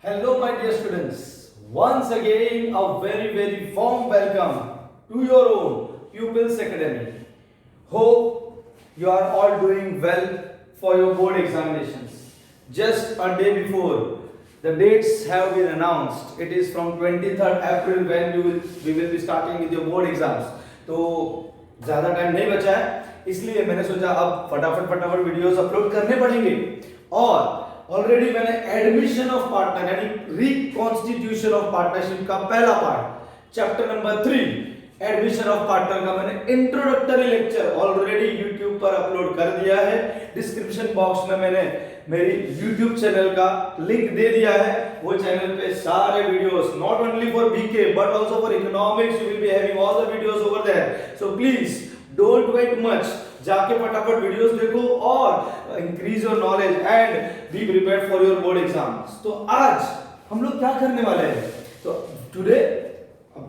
Hello, my dear students. Once again, a very warm welcome to your own Pupils Academy. Hope you are all doing well for your board examinations. Just a day before, the dates have been announced. It is from 23rd April when we will be starting with your board exams. तो ज़्यादा time नहीं बचा है, इसलिए मैंने सोचा अब फटाफट वीडियोस अपलोड करने पड़ेंगे। और ऑलरेडी मैंने एडमिशन ऑफ पार्टनर यानी रिकॉन्स्टिट्यूशन ऑफ पार्टनरशिप का पहला part chapter number 3 admission of partner का मैंने इंट्रोडक्टरी लेक्चर ऑलरेडी YouTube पर अपलोड कर दिया है। डिस्क्रिप्शन बॉक्स में मैंने मेरी YouTube चैनल का लिंक दे दिया है। वो चैनल पे सारे videos not only for BK but also for economics you will be having all the videos over there. So please don't wait much, जाके फटाफट वीडियोस देखो और increase your knowledge and be prepared for your board exams. तो आज हम लोग क्या करने वाले हैं? तो टुडे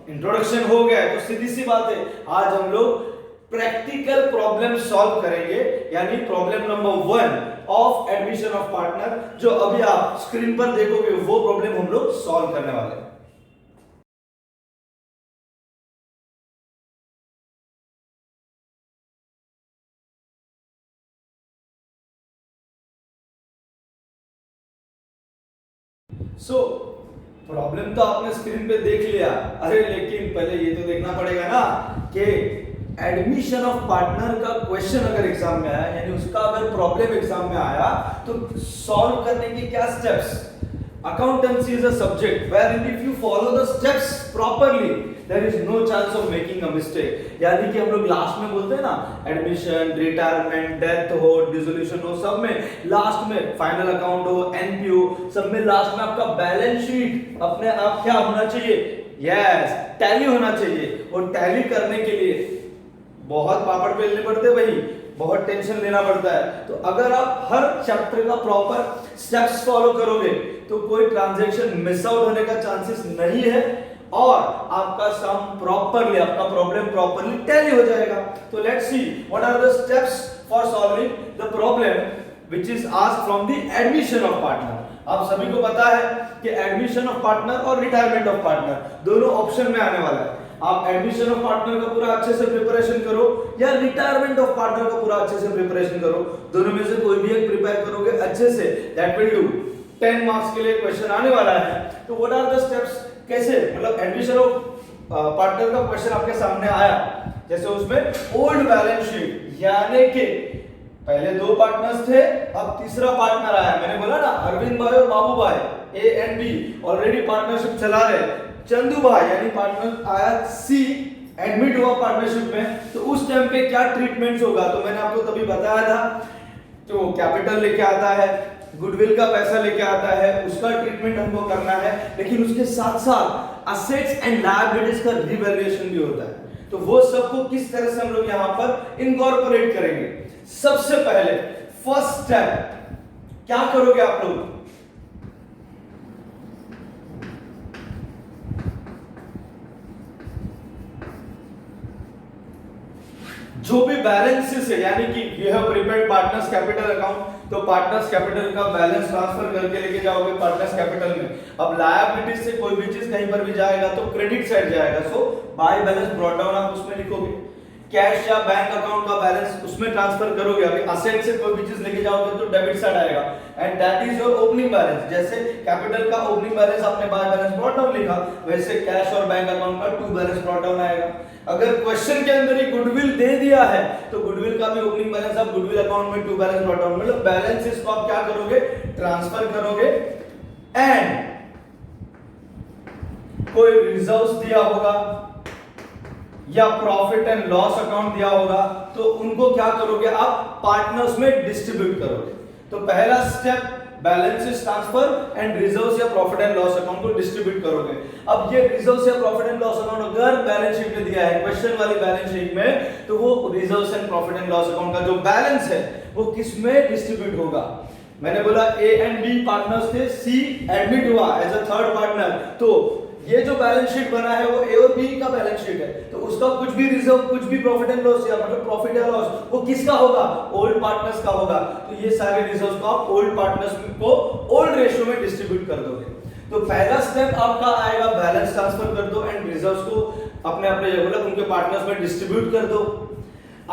इंट्रोडक्शन हो गया है, तो सीधी सी बात है, आज हम लोग प्रैक्टिकल प्रॉब्लम सॉल्व करेंगे, यानी problem number 1 of admission of partner. जो अभी आप स्क्रीन पर देखोगे वो प्रॉब्लम हम लोग सॉल्व करने वाले हैं। सो प्रॉब्लम तो आपने स्क्रीन पे देख लिया, अरे लेकिन पहले ये तो देखना पड़ेगा ना कि एडमिशन ऑफ पार्टनर का क्वेश्चन अगर एग्जाम में आया, यानी उसका अगर प्रॉब्लम एग्जाम में आया तो सॉल्व करने के क्या steps. Accountancy is a subject wherein if you follow the steps properly there is no chance of making a mistake। यानी कि हम लोग लास्ट में बोलते हैं ना, एडमिशन, रिटायरमेंट, डेथ हो, डिसोल्यूशन हो, सब में लास्ट में फाइनल अकाउंट हो, एनपीओ, सब में लास्ट में आपका बैलेंस शीट अपने आप क्या होना चाहिए? यस, टैली होना चाहिए। और टैली करने के लिए बहुत पापड़ बेलने पड़ते भाई, बहुत टेंशन लेना पड़ता है। तो अगर आप हर चैप्टर का प्रॉपर स्टेप्स फॉलो करोगे तो कोई ट्रांजैक्शन मिस आउट होने का चांसेस नहीं है और आपका सम प्रॉपरली, आपका प्रॉब्लम प्रॉपरली टैली हो जाएगा। तो let's see what are the steps for solving the problem which is asked from the admission of partner. आप सभी को पता है कि एडमिशन ऑफ पार्टनर और रिटायरमेंट ऑफ पार्टनर दोनों ऑप्शन में आने वाला है। आप एडमिशन ऑफ पार्टनर का पूरा अच्छे से प्रिपरेशन करो या रिटायरमेंट ऑफ पार्टनर का पूरा अच्छे से प्रिपरेशन करो, दोनों में से कोई भी एक प्रिपेयर करोगे अच्छे से, दैट विल डू। 10 मार्क्स के लिए क्वेश्चन आने वाला है। तो व्हाट आर द स्टेप्स, कैसे, मतलब एडमिशन ऑफ पार्टनर का क्वेश्चन आपके सामने आया, जैसे उसमें ओल्ड बैलेंस शीट, यानी कि पहले 2 पार्टनर्स थे, अब तीसरा पार्टनर आया। मैंने बोला ना, अरविंद भाई और Babu bhai A and B already partnership चला रहे। चंदू भाई यानी पार्टनर आया सी, एडमिट हुआ पार्टनरशिप में, तो उस टाइम पे क्या ट्रीटमेंट्स होगा? तो मैंने आपको तभी बताया था, तो कैपिटल लेके आता है, गुडविल का पैसा लेके आता है, उसका ट्रीटमेंट हमको करना है, लेकिन उसके साथ साथ असेट्स एंड लायबिलिटीज का रिवैल्यूएशन भी होता है। तो वो सबको किस तरह से हम लोग यहाँ पर इनकॉर्पोरेट करेंगे? सबसे पहले फर्स्ट स्टेप क्या करोगे आप लोग? जो भी बैलेंसेस है, यानी कि you have prepared partners capital account, तो पार्टनर्स कैपिटल का बैलेंस ट्रांसफर करके लेके जाओगे पार्टनर्स कैपिटल में। अब लायबिलिटीज से कोई भी चीज कहीं पर भी जाएगा तो क्रेडिट साइड जाएगा, सो बाय बैलेंस ब्रॉट डाउन आप उसमें लिखोगे। कैश या बैंक अकाउंट का बैलेंस उसमें ट्रांसफर करोगे। अभी असेट से कोई भी चीज लेके जाओगे तो डेबिट साइड आएगा, and that is your opening balance. जैसे कैपिटल का ओपनिंग बैलेंस आपने बाय बैलेंस ब्रॉट डाउन लिखा, वैसे कैश और बैंक अकाउंट का टू बैलेंस ब्रॉट डाउन आएगा। अगर क्वेश्चन के अंदर ही गुडविल दे दिया है तो गुडविल का भी ओपनिंग बैलेंस आप गुडविल अकाउंट में टू बैलेंस ब्रॉट डाउन, मतलब बैलेंसेस को आप क्या करोगे? ट्रांसफर करोगे। एंड कोई रिजर्व्स दिया होगा या प्रॉफिट एंड लॉस अकाउंट दिया होगा तो उनको क्या करोगे? आप पार्टनर्स में डिस्ट्रीब्यूट करोगे। तो पहला step balances transfer and reserves या प्रॉफिट एंड लॉस अकाउंट को डिस्ट्रीब्यूट करोगे। अब ये रिजर्व्स या प्रॉफिट एंड लॉस अकाउंट अगर बैलेंस शीट में दिया है, क्वेश्चन वाली बैलेंस शीट में, तो वो reserves and profit and loss account का जो बैलेंस है वो किस में डिस्ट्रीब्यूट होगा? मैंने बोला ए एंड बी पार्टनर्स थे, सी एडमिट हुआ एज अ थर्ड पार्टनर, तो ये जो बैलेंस शीट बना है वो ए और बी का बैलेंस शीट है, तो उसका कुछ भी रिजर्व, कुछ भी प्रॉफिट एंड लॉस या मतलब प्रॉफिट या लॉस वो किसका होगा? ओल्ड पार्टनर्स का होगा। तो ये सारे रिजर्व्स को आप ओल्ड पार्टनर्स को ओल्ड रेशियो में डिस्ट्रीब्यूट कर दोगे। तो पहला स्टेप आपका आएगा बैलेंस ट्रांसफर कर दो एंड रिजर्व्स को अपने अपने मतलब उनके पार्टनर्स में डिस्ट्रीब्यूट कर दो।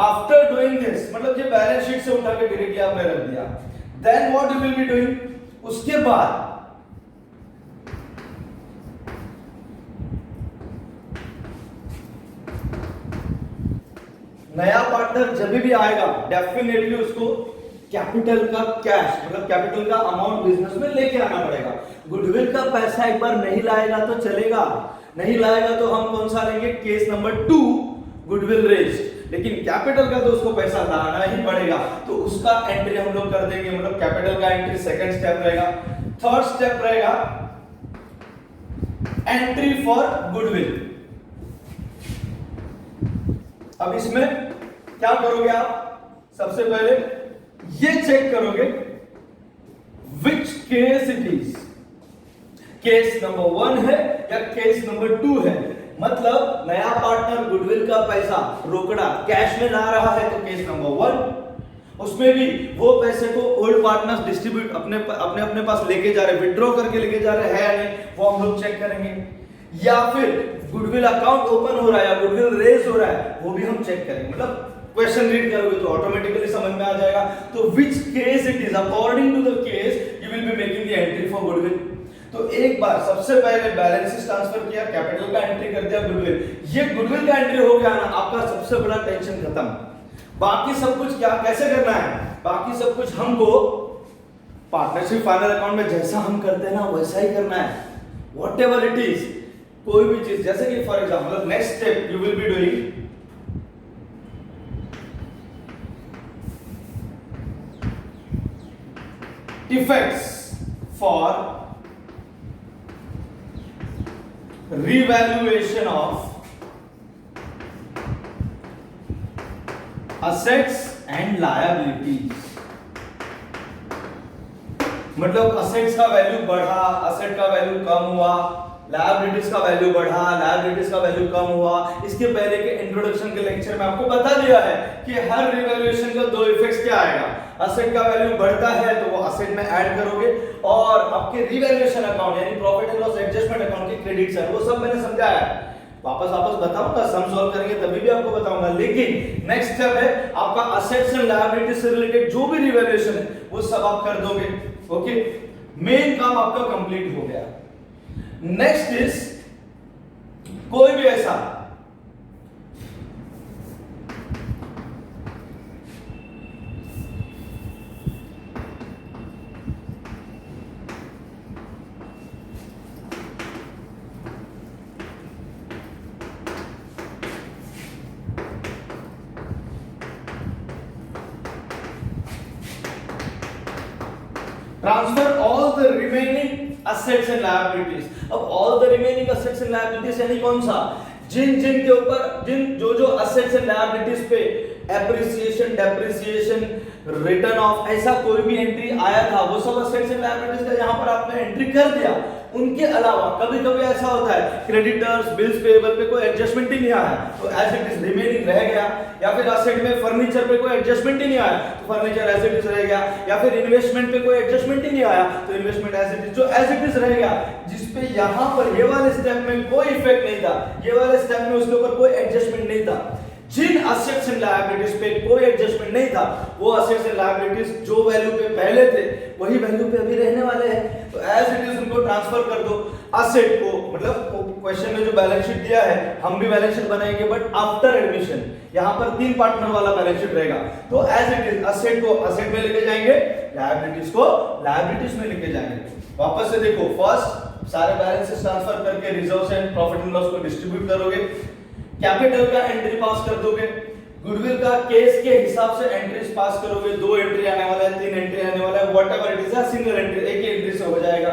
आफ्टर डूइंग दिस, मतलब ये बैलेंस शीट से उठा के डायरेक्टली आपने रख दिया, then what you will be doing, उसके बाद नया पार्टनर जब भी आएगा डेफिनेटली उसको कैपिटल का कैश मतलब कैपिटल का अमाउंट बिजनेस में लेके आना पड़ेगा। गुडविल का पैसा एक बार नहीं लाएगा तो चलेगा, नहीं लाएगा तो हम कौन सा लेंगे, केस नंबर 2 गुडविल रेज, लेकिन कैपिटल का तो उसको पैसा लाना ही पड़ेगा, तो उसका एंट्री हम लोग कर देंगे, मतलब कैपिटल का एंट्री सेकंड स्टेप रहेगा। थर्ड स्टेप रहेगा एंट्री फॉर गुडविल। अब इसमें क्या करोगे आप, सबसे पहले ये चेक करोगे which case it is, case number 1 है या केस नंबर 2 है। मतलब नया पार्टनर गुडविल का पैसा रोकड़ा कैश में ला रहा है तो केस नंबर 1, उसमें भी वो पैसे को ओल्ड पार्टनर्स डिस्ट्रीब्यूट अपने पास लेके जा रहे, विड्रॉ करके लेके जा रहे हैं या नहीं, वो हम लोग चेक करेंगे। या फिर गुडविल अकाउंट ओपन हो रहा है या गुडविल रेज हो रहा है, वो भी हम चेक करेंगे। मतलब क्वेश्चन रीड करोगे तो ऑटोमेटिकली समझ में आ जाएगा। तो which case it is, according to the case you will be making the entry for goodwill. तो एक बार सबसे पहले बैलेंसेस ट्रांसफर किया, कैपिटल का एंट्री कर दिया गुडविल, ये गुडविल का एंट्री हो गया ना, आपका सबसे बड़ा टेंशन खत्म। बाकी सब कुछ क्या कैसे करना है, बाकी सब कुछ हमको पार्टनरशिप फाइनल अकाउंट में जैसा हम करते हैं ना वैसा ही करना है, व्हाटएवर इट इज। कोई भी चीज जैसे कि for example next step you will be doing effects for revaluation of assets and liabilities। मतलब असेट्स का वैल्यू बढ़ा, असेट का वैल्यू कम हुआ, लायबिलिटीज का वैल्यू बढ़ा, लायबिलिटीज का वैल्यू कम हुआ। इसके पहले के इंट्रोडक्शन के लेक्चर में आपको बता दिया है कि हर रिवैल्यूएशन का 2 इफेक्ट्स क्या आएगा, असेट का वैल्यू बढ़ता है तो वो असेट में ऐड करोगे, और आपके रिवैल्यूएशन अकाउंट यानी profit and loss adjustment account के क्रेडिट्स है, वो सब मैंने समझाया है। वापस बताऊंगा, सम सॉल्व करेंगे तभी भी आपको बताऊंगा। लेकिन नेक्स्ट स्टेप है आपका असेट्स एंड लायबिलिटीज से रिलेटेड जो भी रिवैल्यूएशन है वो सब आप कर दोगे। ओके, मेन काम आपका कंप्लीट हो गया। नेक्स्ट इज कोई भी ऐसा transfer all the remaining assets and liabilities। अब all the remaining assets and liabilities यानी कौन सा, जिन के ऊपर जो assets and liabilities पे एप्रिसिएशन, डेप्रिसिएशन, रिटर्न ऑफ ऐसा कोई भी एंट्री आया था वो सब असेट्स एंड लायबिलिटीज का यहाँ पर आपने एंट्री कर दिया। उनके अलावा कभी-कभी ऐसा होता है क्रेडिटर्स, बिल्स पेएबल पे कोई एडजस्टमेंट ही नहीं आया तो एज इट इज रिमेनिंग रह गया, या फिर असेट में फर्नीचर पे कोई एडजस्टमेंट ही नहीं आया तो फर्नीचर एज इट इज रह गया, या फिर इन्वेस्टमेंट पे कोई एडजस्टमेंट ही नहीं आया तो इन्वेस्टमेंट एज इट इज जो एज इट इज रह गया, जिस पे यहाँ पर ये वाले स्टेप में कोई इफेक्ट नहीं था, ये वाले स्टेप में उसके ऊपर कोई एडजस्टमेंट नहीं था, जिन असेट्स एंड लायबिलिटीज पे कोई एडजस्टमेंट नहीं था वो असेट्स एंड लायबिलिटीज जो वैल्यू पे पहले थे वही वैल्यू पे अभी रहने वाले हैं, तो एज इट इज उनको ट्रांसफर कर दो। असेट को मतलब क्वेश्चन में जो बैलेंस शीट दिया है हम भी बैलेंस शीट बनाएंगे बट आफ्टर एडमिशन, यहाँ पर 3 पार्टनर वाला बैलेंस शीट रहेगा, तो एज इट इज असेट को असेट में लेके जाएंगे, लायबिलिटीज को लायबिलिटीज में लेके जाएंगे। वापस से देखो, फर्स्ट सारे बैलेंसेस ट्रांसफर करके reserves and profit and loss को डिस्ट्रीब्यूट करोगे, कैपिटल का एंट्री पास कर दोगे, गुडविल का केस के हिसाब से एंट्रीज पास करोगे, 2 एंट्री आने वाला है, 3 एंट्री आने वाला है, whatever it is, single entry एक ही एंट्री से हो जाएगा।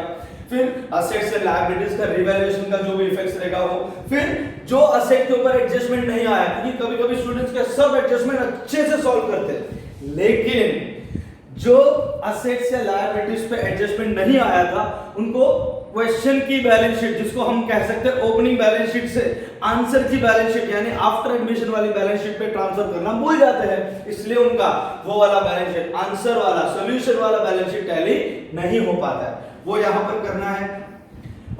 फिर असेट्स एंड लायबिलिटीज का रिवैल्यूएशन का जो भी इफेक्ट्स रहेगा वो, फिर जो असेट के ऊपर एडजस्टमेंट नहीं आया, क्योंकि कभी-कभी स्टूडेंट्स के सब एडजस्टमेंट अच्छे से सॉल्व करते हैं, लेकिन जो असेट्स या लायबिलिटीज पे एडजस्टमेंट नहीं आया था उनको क्वेश्चन की बैलेंस शीट, जिसको हम कह सकते हैं ओपनिंग बैलेंस शीट से आंसर की बैलेंस शीट यानी आफ्टर एडमिशन वाली बैलेंस शीट पे ट्रांसफर करना भूल जाते हैं, इसलिए उनका वो वाला बैलेंस शीट, आंसर वाला, सॉल्यूशन वाला बैलेंस शीट टैली नहीं हो पाता है, वो यहां पर करना है।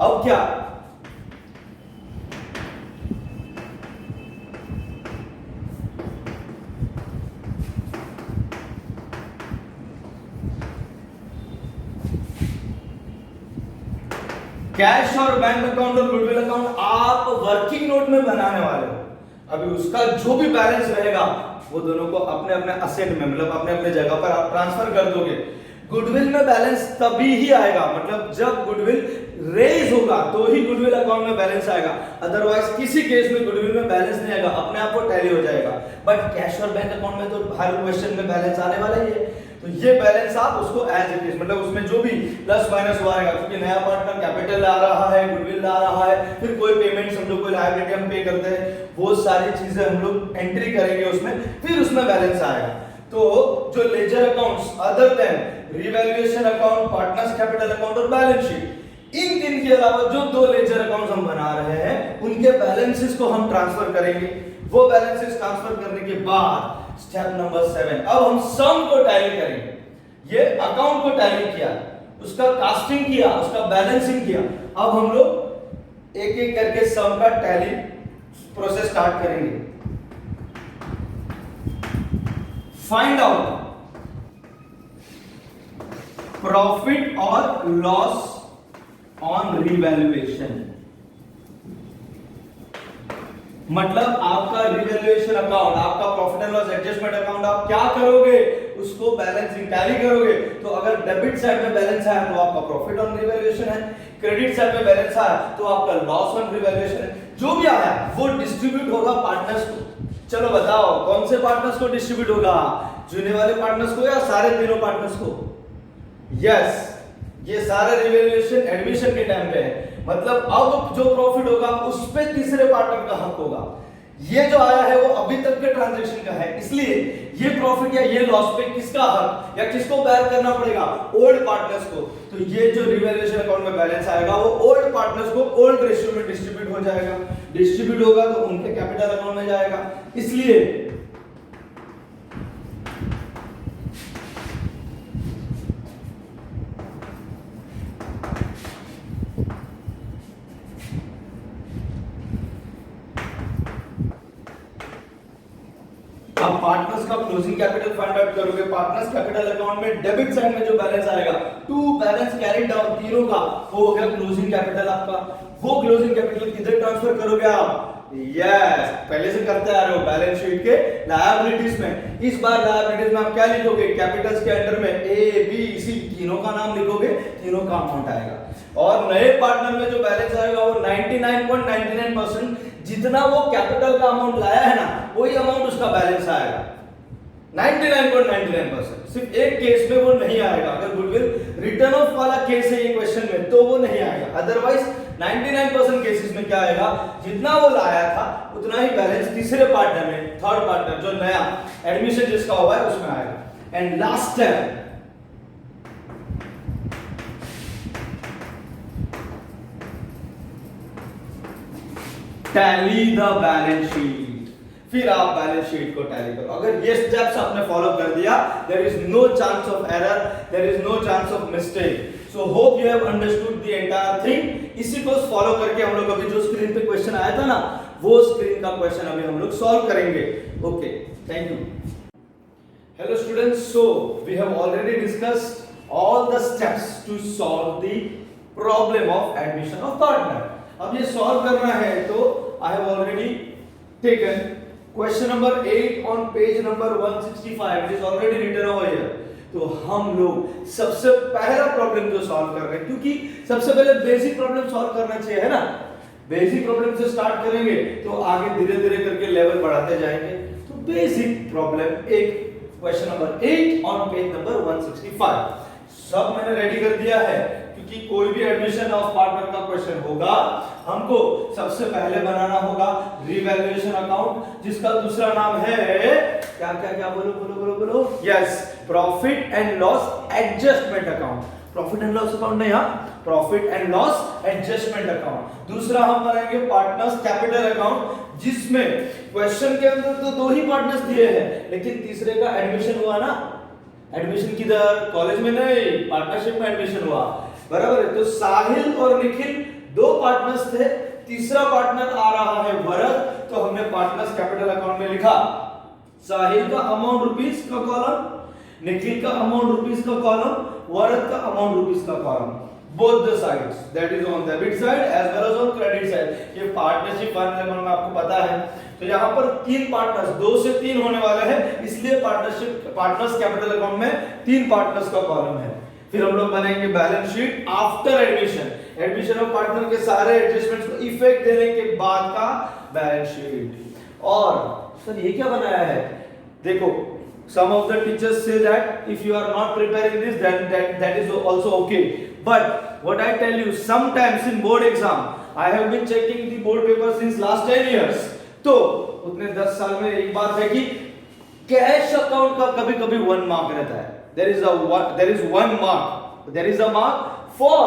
अब क्या, कैश और बैंक अकाउंट और गुडविल अकाउंट आप वर्किंग नोट में बनाने वाले हो। अभी उसका जो भी बैलेंस रहेगा वो दोनों को अपने अपने असेट में, मतलब अपने अपने जगह पर आप ट्रांसफर कर दोगे। गुडविल में बैलेंस तभी ही आएगा, मतलब जब गुडविल रेज होगा तो ही गुडविल अकाउंट में बैलेंस आएगा, अदरवाइज किसी केस में गुडविल में बैलेंस नहीं आएगा, अपने आप वो टैली हो जाएगा। बट कैश और बैंक अकाउंट में तो हर क्वेश्चन में बैलेंस आने वाला ही है, तो ये बैलेंस आप उसको एज इट इज, मतलब उसमें जो भी प्लस माइनस हुआ रहेगा, क्योंकि नया पार्टनर कैपिटल ला रहा है, गुडविल ला रहा है, फिर कोई पेमेंट समझो कोई लायबिलिटी हम पे करते हैं, वो सारी चीजें हम लोग एंट्री करेंगे उसमें, फिर उसमें बैलेंस आएगा। तो जो ledger accounts other than revaluation account, partners capital account और बैलेंस शीट, इन तीन के अलावा जो दो लेजर अकाउंट्स हम बना रहे हैं उनके बैलेंसेस को हम ट्रांसफर करेंगे। वो बैलेंसेस ट्रांसफर करने के बाद स्टेप नंबर 7, अब हम सम को टैली करेंगे। ये अकाउंट को टैली किया, उसका कास्टिंग किया, उसका बैलेंसिंग किया, अब हम लोग एक एक करके सम का टैली प्रोसेस स्टार्ट करेंगे। फाइंड आउट प्रॉफिट और लॉस ऑन रिवैल्यूएशन, मतलब आपका रिवैल्यूएशन अकाउंट, आपका profit and loss adjustment account, आप क्या करोगे, उसको बैलेंसिंग टैली करोगे। तो अगर डेबिट साइड में बैलेंस आया तो आपका प्रॉफिट ऑन रिवैल्यूएशन है, क्रेडिट साइड में बैलेंस आया तो आपका लॉस ऑन रिवैल्यूएशन है। जो भी आया वो डिस्ट्रीब्यूट होगा पार्टनर्स को। चलो बताओ कौन से पार्टनर्स को डिस्ट्रीब्यूट होगा, जुने वाले पार्टनर्स को या सारे तीनों पार्टनर्स को? यस, ये सारा रिवैल्यूएशन एडमिशन के टाइम पे है, मतलब अब जो प्रॉफिट होगा उस पे तीसरे पार्टनर का हक होगा। ये जो आया है वो अभी तक के ट्रांजैक्शन का है, इसलिए ये प्रॉफिट या ये लॉस पे किसका हक या किसको बेयर करना पड़ेगा? ओल्ड पार्टनर्स को। तो ये जो रिवैल्यूएशन अकाउंट में बैलेंस आएगा वो ओल्ड पार्टनर्स को ओल्ड रेशियो में डिस्ट्रीब्यूट हो जाएगा, डिस्ट्रीब्यूट होगा तो उनके कैपिटल अकाउंट में जाएगा। इसलिए आप पार्टनर्स का क्लोजिंग कैपिटल फाइंड आउट करोगे। पार्टनर्स कैपिटल अकाउंट में डेबिट साइड में जो बैलेंस आएगा, टू बैलेंस कैरी डाउन तीनों का, वो हो गया क्लोजिंग कैपिटल आपका। वो क्लोजिंग कैपिटल किधर ट्रांसफर करोगे आप? यस, पहले से करते आ रहे हो बैलेंस शीट के लायबिलिटीज में। इस बार लायबिलिटीज में आप क्या लिखोगे? कैपिटल्स के अंडर में ए बी सी तीनों का नाम लिखोगे, तीनों का अमाउंट आएगा। और नए पार्टनर में जो बैलेंस आएगा वो 99.99% जितना वो कैपिटल का अमाउंट लाया है ना, वही अमाउंट उसका बैलेंस आएगा 99.99%। सिर्फ एक केस में वो नहीं आएगा, अगर गुडविल रिटर्न ऑफ वाला केस है ये क्वेश्चन में तो वो नहीं आएगा, अदरवाइज 99% केसेस में क्या आएगा, जितना वो लाया था उतना ही बैलेंस तीसरे पार्टनर में, थर्ड पार्टनर जो नया एडमिशन जिसका हुआ है उसमें आएगा। And last step, tally the balance sheet. फिर आप बैलेंस शीट को टैली करो। अगर ये स्टेप्स आपने फॉलो कर दिया, there is no chance of error, there is no chance of mistake. So hope you have understood the entire thing. इसी को फॉलो करके हम लोग अभी जो स्क्रीन पे क्वेश्चन आया था ना, वो स्क्रीन का क्वेश्चन अभी हम लोग सॉल्व करेंगे। Okay, thank you. Hello students, so we have already discussed all the steps to solve the problem of admission of partner. अब ये सॉल्व करना है तो I have already taken question number 8 on page number 165, it is already written over here. तो हम लोग सबसे पहला प्रॉब्लम जो सॉल्व कर रहे हैं, क्योंकि सबसे पहले बेसिक प्रॉब्लम सॉल्व करना चाहिए, है ना। बेसिक प्रॉब्लम से स्टार्ट करेंगे तो आगे धीरे धीरे करके लेवल बढ़ाते जाएंगे। तो बेसिक प्रॉब्लम एक question number 8 on page number 165 सब मैंने रेडी कर दिया है, क्योंकि कोई भी एडमिशन ऑफ पार्टनर का क्वेश्चन होगा हमको सबसे पहले बनाना होगा रिवैल्यूएशन अकाउंट, जिसका दूसरा नाम है क्या क्या क्या, बोलो बोलो बोलो बोलो, yes, profit and loss adjustment account. Profit and loss account नहीं, हाँ, profit and loss adjustment account. दूसरा हम बनाएंगे पार्टनर्स कैपिटल अकाउंट, जिसमें क्वेश्चन के अंदर तो दो ही पार्टनर्स दिए हैं, लेकिन तीसरे का एडमिशन हुआ ना, एडमिशन किधर, कॉलेज में नहीं, पार्टनरशिप में एडमिशन हुआ, बराबर है। तो साहिल और निखिल दो पार्टनर्स थे, तीसरा पार्टनर आ रहा है भरत, तो हमने पार्टनर्स कैपिटल अकाउंट में लिखा साहिल का अमाउंट रुपीस का कॉलम, निखिल का अमाउंट रुपीस का कॉलम, भरत का अमाउंट रुपीस का column, both the sides, that is on debit side as well as on credit side. ये पार्टनरशिप फाइनल अकाउंट में आपको पता है। तो यहाँ पर तीन पार्टनर्स, 2 से 3 होने वाले हैं, इसलिए पार्टनर्स कैपिटल अकाउंट में 3 पार्टनर्स का कॉलम है। फिर हम लोग बनाएंगे balance sheet after admission of partner के सारे एडजस्टमेंट्स को इफेक्ट देने के बाद का बैलेंस शीट। और सर ये क्या बनाया है, देखो some of the teachers say that if you are not preparing this then that is also okay, but what I tell you, sometimes in board exam I have been checking the board paper since last 10 years, तो उतने 10 साल में एक बात है कि cash account का कभी-कभी 1 मार्क रहता है, there is a mark for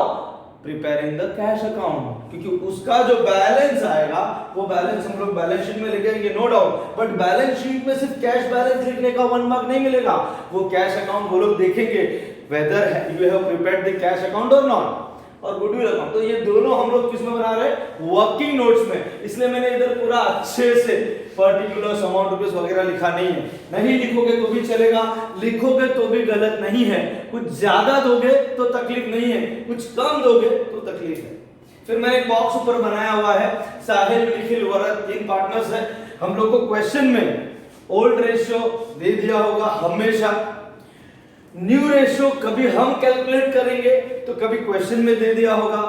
preparing the cash account, क्योंकि उसका जो बैलेंस आएगा वो बैलेंस हम लोग बैलेंस शीट में लिखेंगे no doubt, but balance sheet में सिर्फ कैश बैलेंस लिखने का 1 मार्क नहीं मिलेगा, वो कैश अकाउंट वो लोग देखेंगे whether you have prepared the cash account और नॉट, और गुडविल अकाउंट। तो ये दोनों हम लोग किस में बना रहे हैं, वर्किंग नोट्स में, इसलिए मैंने इधर पूरा अच्छे से पर्टिकुलर्स अमाउंट रुपीस वगैरह लिखा नहीं है। नहीं लिखोगे तो भी चलेगा, लिखोगे तो भी गलत नहीं है, कुछ ज्यादा दोगे तो तकलीफ नहीं है, कुछ कम दोगे तो तकलीफ है। फिर मैंने एक बॉक्स ऊपर बनाया हुआ है, साहिल, निखिल, भरत 3 पार्टनर्स हैं। हम लोग को क्वेश्चन में ओल्ड रेशियो दे दिया होगा हमेशा, न्यू रेशियो कभी हम कैलकुलेट करेंगे तो कभी क्वेश्चन में दे दिया होगा।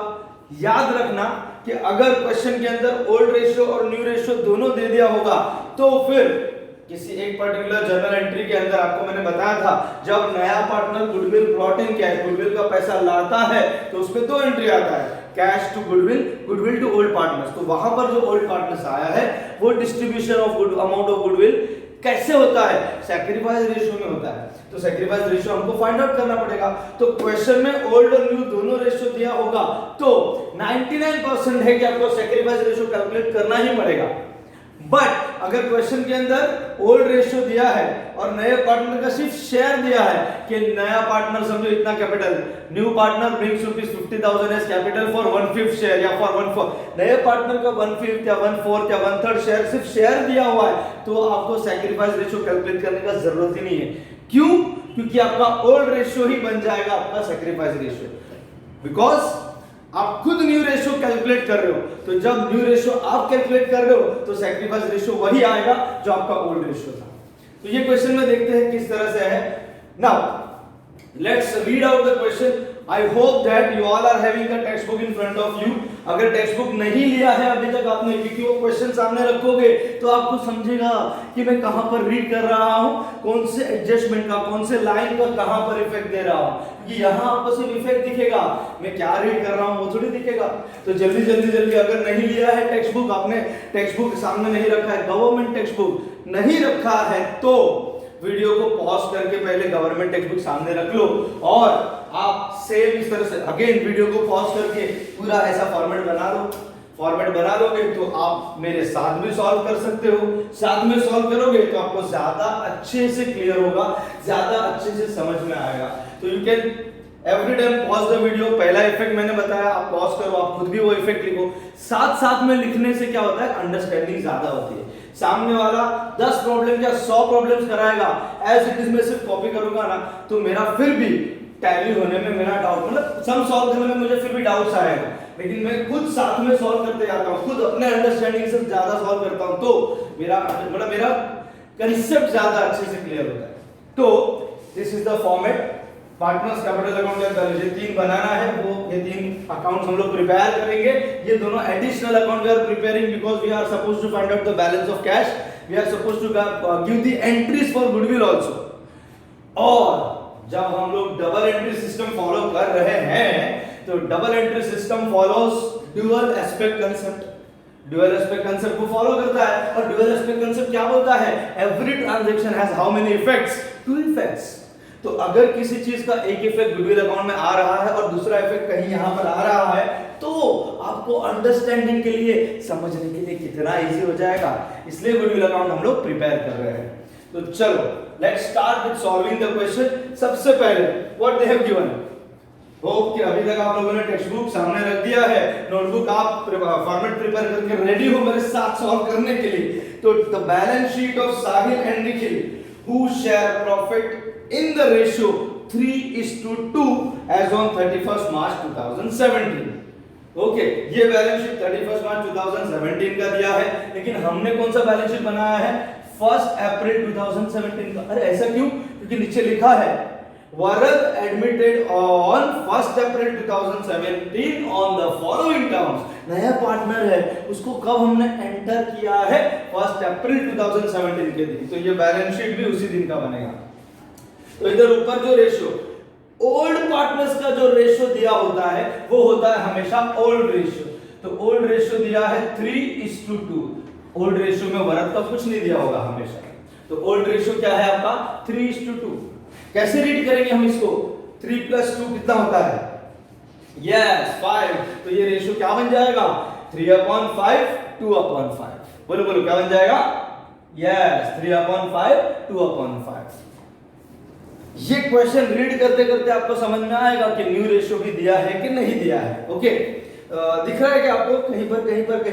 याद रखना कि अगर क्वेश्चन के अंदर ओल्ड रेशियो और न्यू रेशियो दोनों दे दिया होगा तो फिर किसी एक पर्टिकुलर जर्नल एंट्री के अंदर आपको मैंने बताया था, जब नया partner goodwill brought in cash, goodwill का पैसा लाता है तो उस पे 2 एंट्री आता है, cash to goodwill, goodwill to old partners. तो वहां पर जो ओल्ड पार्टनर्स आया है वो distribution of amount of goodwill कैसे होता है, सैक्रिफाइस रेशियो में होता है। तो सैक्रिफाइस रेशियो हमको फाइंड आउट करना पड़ेगा। तो क्वेश्चन में ओल्ड और न्यू दोनों रेशियो दिया होगा तो 99% है कि आपको सैक्रिफाइस रेशियो कैलकुलेट करना ही पड़ेगा। बट अगर क्वेश्चन के अंदर ओल्ड रेशियो दिया है और नए पार्टनर का सिर्फ शेयर दिया है कि नया पार्टनर समझो इतना capital, new partner brings rupees 50,000 as capital for 1/5 share या फॉर 1/4, नए पार्टनर का 1/5 या 1/4 या 1/3 शेयर, सिर्फ शेयर दिया हुआ है, तो आपको सैक्रिफाइस रेशियो कैलकुलेट करने का जरूरत ही नहीं है। क्यों? क्योंकि आपका ओल्ड रेशियो ही बन जाएगा आपका सैक्रिफाइस रेशियो, बिकॉज आप खुद न्यू रेशियो कैलकुलेट कर रहे हो। तो जब न्यू रेशियो आप कैलकुलेट कर रहे हो तो सैक्रिफाइस रेशियो वही आएगा जो आपका ओल्ड रेशियो था। तो ये क्वेश्चन में देखते हैं किस तरह से है। Now let's read out the question. I hope that you all are having the text book in front of you. अगर टेक्स्ट बुक नहीं लिया है अभी तक आपने, क्योंकि वो क्वेश्चन सामने रखोगे तो आपको समझेगा कि मैं कहां पर रीड कर रहा हूं, कौन से एडजस्टमेंट का, कौन से लाइन का कहां पर इफेक्ट दे रहा हूं, क्योंकि यहां आपको सिर्फ इफेक्ट दिखेगा, मैं क्या रीड कर रहा हूं वो थोड़ी दिखेगा। तो जल्दी जल्दी जल्दी, अगर नहीं लिया है टेक्स्ट बुक, आपने टेक्स्ट बुक सामने नहीं रखा है, गवर्नमेंट टेक्स्ट बुक नहीं रखा है, तो वीडियो को पॉज करके पहले गवर्नमेंट टेक्स्ट बुक सामने रख लो और आप सेम इस तरह से अगेन वीडियो को पॉज करके पूरा ऐसा फॉर्मेट बना लो। फॉर्मेट बना लोगे तो आप मेरे साथ भी सॉल्व कर सकते हो, साथ में सॉल्व करोगे तो आपको ज्यादा अच्छे से क्लियर होगा, ज्यादा अच्छे से समझ में आएगा। तो you can every time pause the video. पहला इफेक्ट मैंने बताया, आप पॉज करो, आप खुद भी वो इफेक्ट लिखो। साथ साथ में लिखने से क्या होता है, अंडरस्टैंडिंग ज्यादा होती है। सामने वाला 10 प्रॉब्लम या 100 प्रॉब्लम्स कराएगा, एज इट इज मैं सिर्फ कॉपी करूंगा ना तो मेरा फिर भी टैली होने में मेरा डाउट, मतलब सम सॉल्व करने में मुझे फिर भी डाउट्स आएगा, लेकिन मैं खुद साथ में सॉल्व करते जाता हूं, खुद अपने अंडरस्टैंडिंग से ज्यादा सॉल्व करता हूं, तो मेरा कंसेप्ट ज्यादा अच्छे से क्लियर होता है। तो this is the format. Partners capital account के अंदर ये 3 बनाना है, वो ये 3 अकाउंट्स हम लोग प्रिपेयर करेंगे। ये दोनों additional account we are preparing because we are supposed to find out the balance of cash, we are supposed to give the entries for goodwill also. और जब हम लोग डबल एंट्री सिस्टम फॉलो कर रहे हैं तो double entry system follows dual aspect concept. Dual aspect concept को follow करता है, और ड्यूअल एस्पेक्ट कंसेप्ट क्या बोलता है, every transaction has how many effects, 2 effects. तो अगर किसी चीज का एक इफेक्ट गुडविल अकाउंट में आ रहा है और दूसरा इफेक्ट कहीं यहां पर आ रहा है, तो आपको अंडरस्टैंडिंग के लिए, समझने के लिए कितना इजी हो जाएगा। इसलिए गुडविल अकाउंट हम लोग प्रिपेयर कर रहे हैं। तो चलो let's start with solving the question. सबसे पहले what they have given, hope कि अभी तक आप लोगों ने टेक्स्ट बुक सामने रख दिया है, नोटबुक आप फॉर्मेट प्रिपेयर करके रेडी हो मेरे साथ सॉल्व करने के लिए। तो the balance sheet of Sahil and Nikhil who share profit in the ratio 3:2 as on 31st March 2017। ओके, ये बैलेंस शीट 31 मार्च 2017 का दिया है, लेकिन हमने कौन सा बैलेंस शीट बनाया है? 1 अप्रैल 2017 का। अरे ऐसा क्यों? क्योंकि नीचे लिखा है Varad admitted on 1 April 2017 on the following terms. नया पार्टनर है, उसको कब हमने एंटर किया है? 1 अप्रैल 2017 के दिन। तो ये बैलेंस शीट भी उसी दिन का बनेगा। तो इधर ऊपर जो रेशियो ओल्ड पार्टनर्स का जो रेशियो दिया होता है वो होता है हमेशा ओल्ड रेशियो। तो ओल्ड रेशियो दिया है 3:2। ओल्ड रेशियो में वरद का कुछ नहीं दिया होगा हमेशा। तो ओल्ड रेशियो क्या है आपका? 3:2। कैसे रीड करेंगे हम इसको? 3 + 2 कितना होता है? यस 5। तो ये रेशियो क्या बन जाएगा? 3/5 2/5। बोलो बोलो क्या बन जाएगा? यस 3/5 2/5। ये क्वेश्चन रीड करते करते आपको समझ में आएगा कि न्यू रेशियो भी दिया है कि नहीं दिया है। ओके, दिख रहा है कि आपको कहीं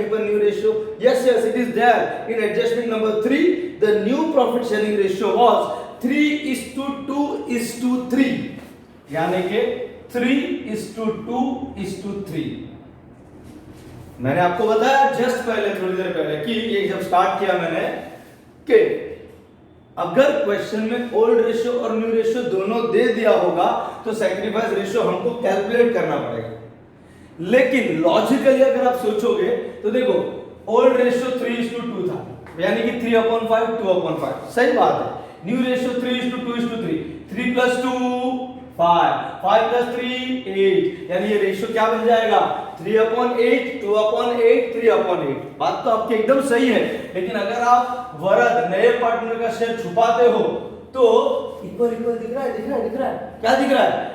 पर new ratio? Yes yes it is there in adjustment number 3 the new profit sharing ratio was 3:2:3, यानी कि 3:2:3। मैंने आपको बताया जस्ट पहले, थोड़ी देर पहले, कि ये जब स्टार्ट किया मैंने कि अगर क्वेश्चन में ओल्ड रेशियो और न्यू रेशियो दोनों दे दिया होगा तो सैक्रिफाइस रेशियो हमको कैलकुलेट करना पड़ेगा। लेकिन लॉजिकली अगर आप सोचोगे तो देखो ओल्ड रेशियो 3:2 था, यानी कि 3/5 2/5, सही बात है। न्यू रेशियो 3:2:3, 3 + 2 5, 5 + 3 8, यानी ये रेशियो क्या बन जाएगा? 3/8 2/8 3/8। बात तो आपकी एकदम सही है, लेकिन अगर आप वरद नए पार्टनर का शेयर छुपाते हो तो इक्वल दिख रहा है, क्या दिख रहा है?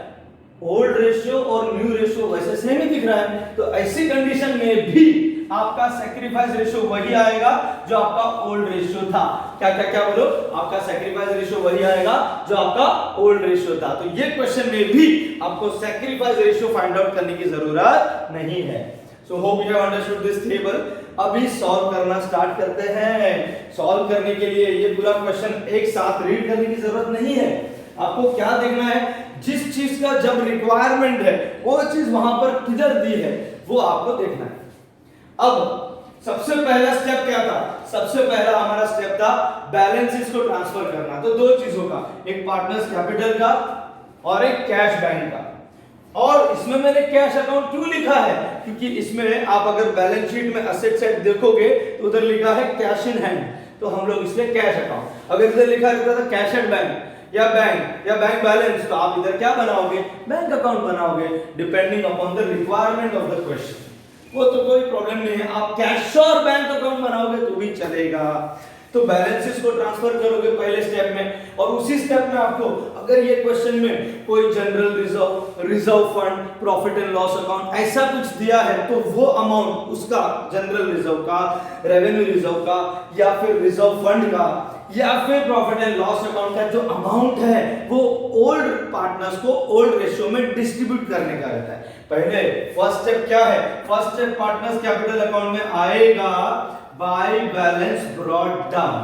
ओल्ड रेशियो और न्यू रेशियो वैसे सेम ही दिख रहा है। तो ऐसी कंडीशन में भी आपका सैक्रिफाइस रेशियो वही आएगा जो आपका ओल्ड रेशियो था। क्या बोलो? आपका सैक्रिफाइस रेशियो वही आएगा जो आपका ओल्ड रेशियो था। तो ये क्वेश्चन में भी आपको सैक्रिफाइस रेशियो फाइंड आउट करने की जरूरत नहीं है। सो hope you have understood this table. अभी सॉल्व करना स्टार्ट करते हैं। सॉल्व करने के लिए ये पूरा क्वेश्चन एक साथ रीड करने की जरूरत नहीं है। आपको क्या देखना है? जिस चीज का जब रिक्वायरमेंट है वो चीज वहां पर किधर दी है वो आपको देखना है। अब सबसे पहला स्टेप क्या था? सबसे पहला हमारा स्टेप था बैलेंसेस को ट्रांसफर करना। तो दो चीजों का, एक पार्टनर्स कैपिटल का और एक कैश बैंक का। और इसमें मैंने कैश अकाउंट क्यों लिखा है? क्योंकि इसमें आप अगर बैलेंस शीट में असेट साइड देखोगे तो उधर लिखा है कैश इन हैंड, तो हम लोग इसलिए कैश अकाउंट। अगर इधर लिखा रहता था कैश एट बैंक या बैंक बैलेंस, तो आप इधर क्या बनाओगे? बैंक अकाउंट बनाओगे, depending upon the requirement of the question. वो तो कोई प्रॉब्लम नहीं है, आप कैश और बैंक अकाउंट बनाओगे तो भी चलेगा। तो बैलेंसेस को ट्रांसफर करोगे पहले स्टेप में, और उसी स्टेप में आपको अगर ये क्वेश्चन में कोई general reserve fund, profit and loss account ऐसा कुछ दिया है तो वो अमाउंट उसका जनरल रिजर्व का, रेवेन्यू रिजर्व का, या फिर रिजर्व फंड का, या फिर प्रॉफिट एंड लॉस अकाउंट का जो अमाउंट है वो ओल्ड पार्टनर्स को ओल्ड रेशियो में डिस्ट्रीब्यूट करने का रहता है। पहले फर्स्ट स्टेप क्या है? First step partners capital account में आएगा bye balance brought down.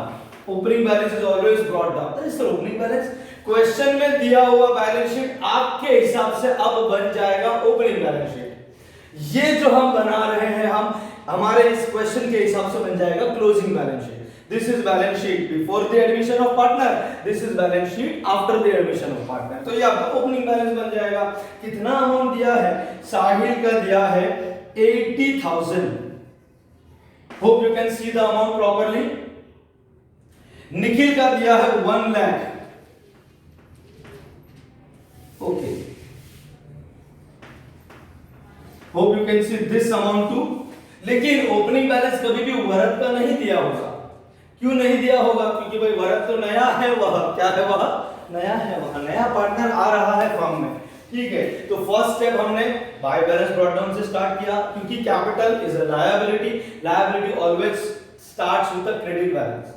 Opening balance is always brought down. अरे सर ओपनिंग बैलेंस क्वेश्चन में दिया हुआ बैलेंस शीट आपके हिसाब से अब बन जाएगा ओपनिंग बैलेंस शीट। ये जो हम बना रहे हैं हम हमारे इस क्वेश्चन के हिसाब से बन जाएगा closing balance sheet. This is balance sheet before the admission of partner. This is balance sheet after the admission of partner. तो ये आपका ओपनिंग बैलेंस बन जाएगा। कितना अमाउंट दिया है? साहिल का दिया है 80,000. Hope you can see the amount properly. Nikhil का दिया है 1 lakh. Okay. Hope you can see this amount too. लेकिन ओपनिंग बैलेंस कभी भी वरद का नहीं दिया होगा। क्यों नहीं दिया होगा? क्योंकि भाई वरद तो नया है, वह क्या है? वह नया है, वह नया पार्टनर आ रहा है फर्म में। ठीक है, तो फर्स्ट स्टेप हमने बाय बैलेंस ब्रॉट डाउन से स्टार्ट किया, क्योंकि capital is a liability, liability always starts with a credit balance.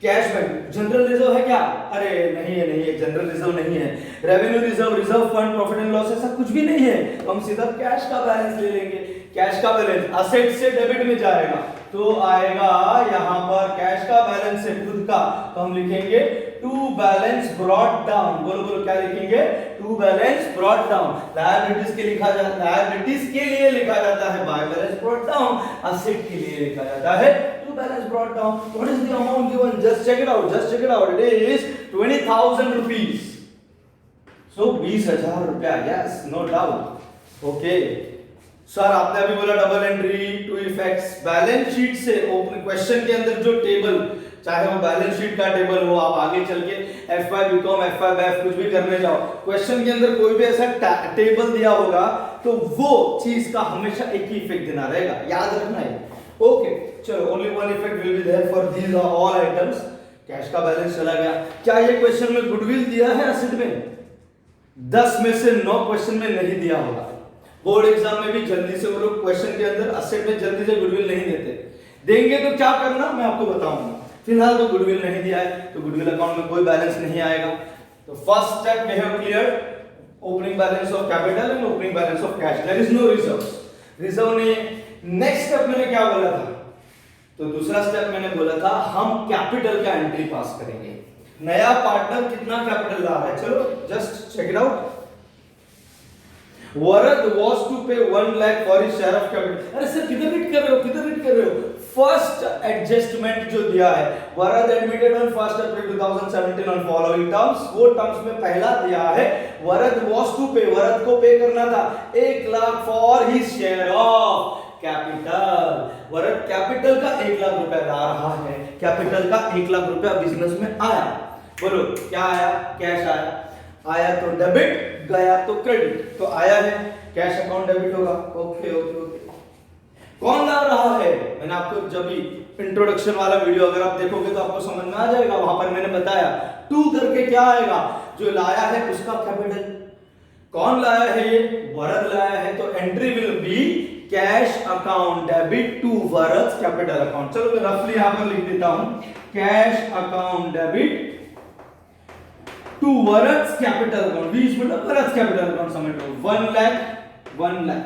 Cash bank, general reserve है क्या? अरे नहीं है, नहीं है, जनरल रिजर्व नहीं है। Revenue reserve, reserve fund, profit and loss, ऐसा कुछ भी नहीं है। तो हम सीधा कैश का बैलेंस ले लेंगे। कैश का बैलेंस असेट से डेबिट में जाएगा, तो आएगा यहां पर कैश का बैलेंस से खुद का, तो हम लिखेंगे टू बैलेंस ब्रॉट डाउन। बोलो बोलो क्या लिखेंगे? To balance brought down. Liabilities के लिखा जाता है, लायबिलिटीज के लिए लिखा जाता है by balance brought down, asset के लिए लिखा जाता है to balance brought down. What is the amount given? Just check it out, just check it out. It is 20,000 rupees. So 20,000 रुपया, yes, no doubt. Okay sir, आपने अभी बोला double entry two effects. Balance sheet से open question के अंदर जो table, चाहे वो बैलेंस शीट का टेबल हो, आप आगे चल के F5 बीकॉम, F5 F कुछ भी करने जाओ, क्वेश्चन के अंदर कोई भी ऐसा टेबल दिया होगा तो वो चीज का हमेशा एक ही इफेक्ट देना रहेगा, याद रखना है। ओके चलो, only one effect will be there for these are all items. Cash का बैलेंस चला गया। क्या ये क्वेश्चन में गुडविल दिया है असेट में? 10 में से 9 क्वेश्चन में नहीं दिया होगा। बोर्ड एग्जाम में भी जल्दी से वो लोग क्वेश्चन के अंदर असेट में जल्दी से गुडविल नहीं देते। देंगे तो क्या करना मैं आपको बताऊंगा। फिलहाल तो गुडविल नहीं दिया है, तो गुडविल अकाउंट में कोई बैलेंस नहीं आएगा। तो first step we have cleared opening balance of capital and opening balance of cash. There is no reserves, reserve नहीं है। नेक्स्ट स्टेप मैंने क्या बोला था? तो दूसरा स्टेप मैंने बोला था हम कैपिटल का एंट्री पास करेंगे। नया पार्टनर कितना कैपिटल ला रहा है, चलो just check it out. Varad was to pay 1 lakh for his share of capital। अरे सर किधर रीड कर रहे हो, किधर रीड कर रहे हो? फर्स्ट एडजस्टमेंट जो दिया है, Varad admitted on 1 April 2017 on following terms, वो टर्म्स में पहला दिया है वरद was to pay, वरद को पे करना था 1 lakh for his share of capital. Varad capital का 1 लाख रुपया ला रहा है, कैपिटल का 1 लाख रुपया बिजनेस में आया। बोलो क्या आया? कैश आया। आया तो डेबिट, गया तो क्रेडिट। तो आया है कैश अकाउंट डेबिट होगा। Okay okay okay. कौन ला रहा है? मैंने आपको जब भी इंट्रोडक्शन वाला वीडियो अगर आप देखोगे तो आपको समझ में आ जाएगा, वहां पर मैंने बताया टू करके क्या आएगा, जो लाया है उसका कैपिटल। कौन लाया है? ये वरद लाया है, तो entry will be cash account debit to Varad capital account. चलो मैं रफली यहां पर लिख देता हूं, cash account debit to Varad's capital account. We मतलब वरद्स कैपिटल अकाउंट समझो 1 लाख 1 लाख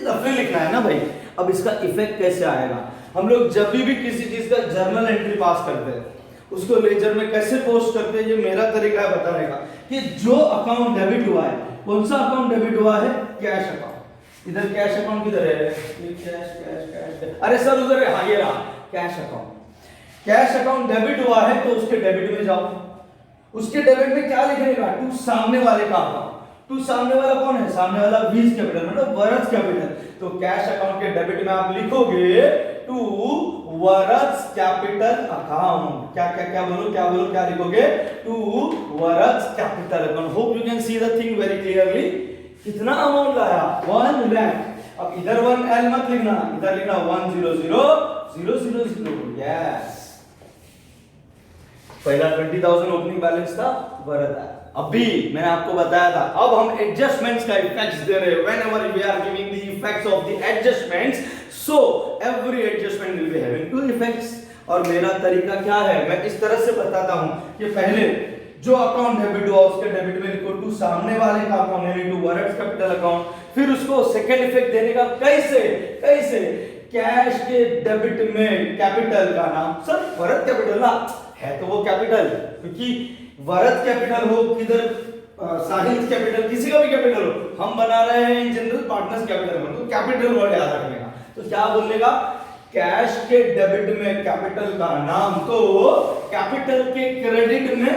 रफली लिखना है ना भाई। अब इसका इफेक्ट कैसे आएगा? हम लोग जब भी किसी चीज का जर्नल एंट्री पास करते हैं उसको लेजर में कैसे पोस्ट करते हैं, ये मेरा तरीका है बताने का कि जो अकाउंट डेबिट हुआ है, कौन सा अकाउंट डेबिट हुआ है? Cash account. इधर कैश अकाउंट किधर है? ये कैश कैश कैश, अरे सर उधर है, हाँ ये रहा cash account. Cash account debit हुआ है तो उसके डेबिट में जाओ, उसके डेबिट में क्या लिखेगा? टू सामने वाले का अकाउंट। टू सामने वाला कौन है? सामने वाला वीज कैपिटल मतलब वरद्स कैपिटल। तो कैश अकाउंट के डेबिट में आप लिखोगे टू वरद्स कैपिटल अकाउंट। क्या क्या क्या बोलो, क्या बोलो, क्या लिखोगे? To Varad's capital account. Hope you can see the thing very clearly. कितना अमाउंट लाया? 1 लाख। अब इधर 1L मत लिखना, इधर लिखना 100,000। यस, पहला 20,000 ओपनिंग बैलेंस था, वरद आया। अभी मैंने आपको बताया था, अब हम एडजस्टमेंट्स का इफेक्ट्स दे रहे हैं। Whenever we are giving the effects of the adjustments, so every adjustment will be having 2 effects. और मेरा तरीका क्या है, मैं इस तरह से बताता हूं कि पहले जो अकाउंट डेबिट हुआ उसके डेबिट में लिखो टू सामने वाले का अकाउंट यानी टू वरद्स कैपिटल अकाउंट। फिर उसको सेकंड इफेक्ट देने का कैसे? कैसे? कैश के डेबिट में कैपिटल का नाम, सर वरद कैपिटल ना है तो वो कैपिटल, क्योंकि वरद कैपिटल हो किधर साहिल कैपिटल, किसी का भी कैपिटल हो, हम बना रहे हैं इन जनरल पार्टनर्स कैपिटल में, तो कैपिटल वर्ड याद रखने का। तो क्या बोलेगा? कैश के डेबिट में कैपिटल का नाम, तो कैपिटल के क्रेडिट में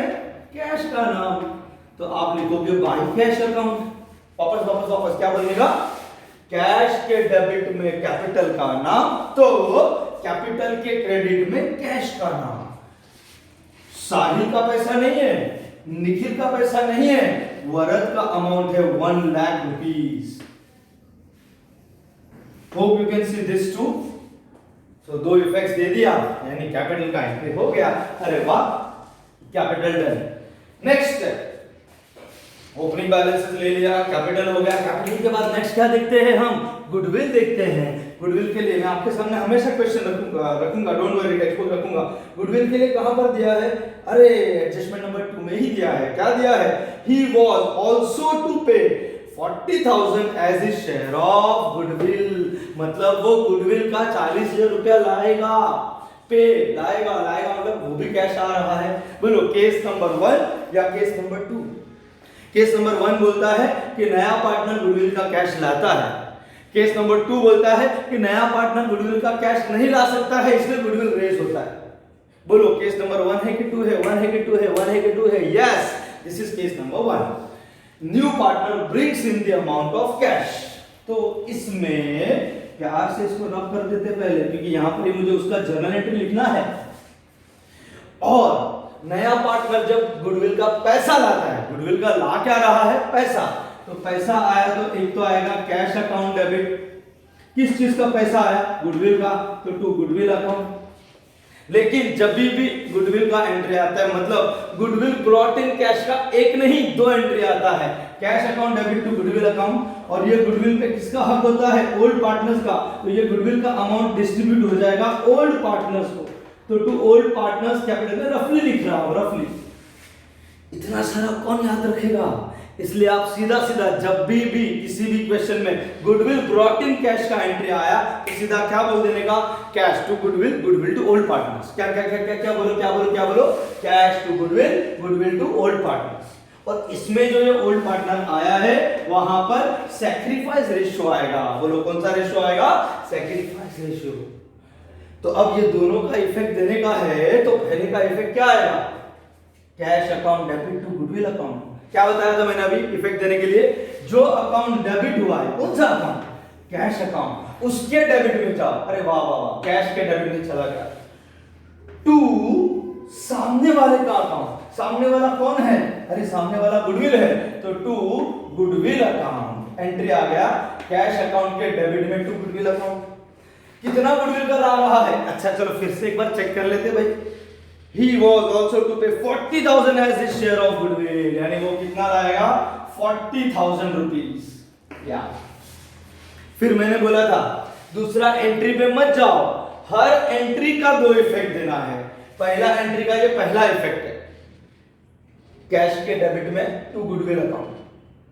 कैश का नाम। तो आप लिखोगे बाय कैश अकाउंट। वापस वापस वापस क्या बोलेगा? कैश के डेबिट में कैपिटल का नाम, तो कैपिटल के क्रेडिट में कैश का नाम। साहिल का पैसा नहीं है, निखिल का पैसा नहीं है, वरद का अमाउंट है 1 lakh rupees. Hope you can see this too. So 2 effects दे दिया, यानी कैपिटल का एंट्री हो गया। अरे वाह, capital done. Next opening balance ले लिया, कैपिटल हो गया। कैपिटल के बाद नेक्स्ट क्या देखते हैं हम? गुडविल देखते हैं। गुडविल के लिए मैं आपके सामने हमेशा क्वेश्चन रखूंगा, डोंट वरी, टेक्स्ट बुक रखूंगा। गुडविल के लिए कहां पर दिया है? अरे एडजस्टमेंट नंबर 2 में ही दिया है। क्या दिया है? He was also to pay 40,000 as his share of goodwill. मतलब वो गुडविल का 40,000 रुपया लाएगा, पे लाएगा मतलब वो भी कैश आ रहा है। बोलो केस नंबर 1 या केस नंबर 2? केस नंबर 1 बोलता है कि नया पार्टनर गुडविल का कैश लाता है। केस नंबर 2 बोलता है कि नया पार्टनर गुडविल का कैश नहीं ला सकता है, इसलिए गुडविल रेज होता है। बोलो केस नंबर 1 है कि 2 है? 1 है कि 2 है? 1 है कि 2 है? Yes, this is case number 1। New partner brings in the amount of cash. तो इसमें प्यार से इसको रब कर देते पहले, क्योंकि यहां पर मुझे उसका जर्नल एंट्री लिखना है। और नया पार्टनर जब गुडविल का पैसा लाता है, गुडविल का ला क्या रहा है? पैसा। तो पैसा आया तो एक तो आएगा कैश अकाउंट डेबिट। किस चीज का पैसा आया? गुडविल का, तो टू गुडविल अकाउंट। लेकिन जब भी गुडविल का एंट्री आता है, मतलब गुडविल ब्रॉट इन कैश का एक नहीं 2 एंट्री आता है, cash account debit to goodwill account. और ये गुडविल पे किसका हक होता है? ओल्ड पार्टनर्स का। तो ये गुडविल का अमाउंट डिस्ट्रीब्यूट हो जाएगा ओल्ड पार्टनर्स को। तो टू ओल्ड पार्टनर्स कैपिटल में रफली लिख रहा हूं, रफली। इतना सारा कौन याद रखेगा? इसलिए आप सीधा सीधा जब भी किसी भी क्वेश्चन में गुडविल ब्रॉट इन कैश का एंट्री आया तो सीधा क्या बोल देने का? Cash to goodwill, goodwill to old partners. क्या क्या क्या क्या क्या बोलो, क्या बोलो, क्या बोलो? Cash to goodwill, goodwill to old partners. और इसमें जो ये ओल्ड पार्टनर आया है वहां पर सैक्रिफाइस रेशियो आएगा। बोलो कौन सा रेशियो आएगा? Sacrifice ratio. तो अब ये दोनों का इफेक्ट देने का है, तो पहले का इफेक्ट क्या आएगा? Cash account debit to goodwill account. क्या बताया था मैंने अभी इफेक्ट देने के लिए? जो अकाउंट डेबिट हुआ है, कौन सा अकाउंट? कैश अकाउंट, उसके डेबिट में जाओ। अरे वाह वाह वाह, कैश के डेबिट में चला गया। टू सामने वाले का अकाउंट। सामने वाला कौन है? अरे सामने वाला गुडविल है, तो टू गुडविल अकाउंट एंट्री आ गया कैश अकाउंट के डेबिट में टू गुडविल अकाउंट। कितना गुडविल का आ रहा है? अच्छा चलो फिर से एक बार चेक कर लेते भाई। He was also to pay 40,000 as his share of goodwill, यानी वो कितना लाएगा? 40,000 रुपीज। या फिर मैंने बोला था दूसरा एंट्री पे मत जाओ, हर एंट्री का 2 इफेक्ट देना है। पहला एंट्री का ये पहला इफेक्ट है, कैश के डेबिट में टू गुडविल अकाउंट।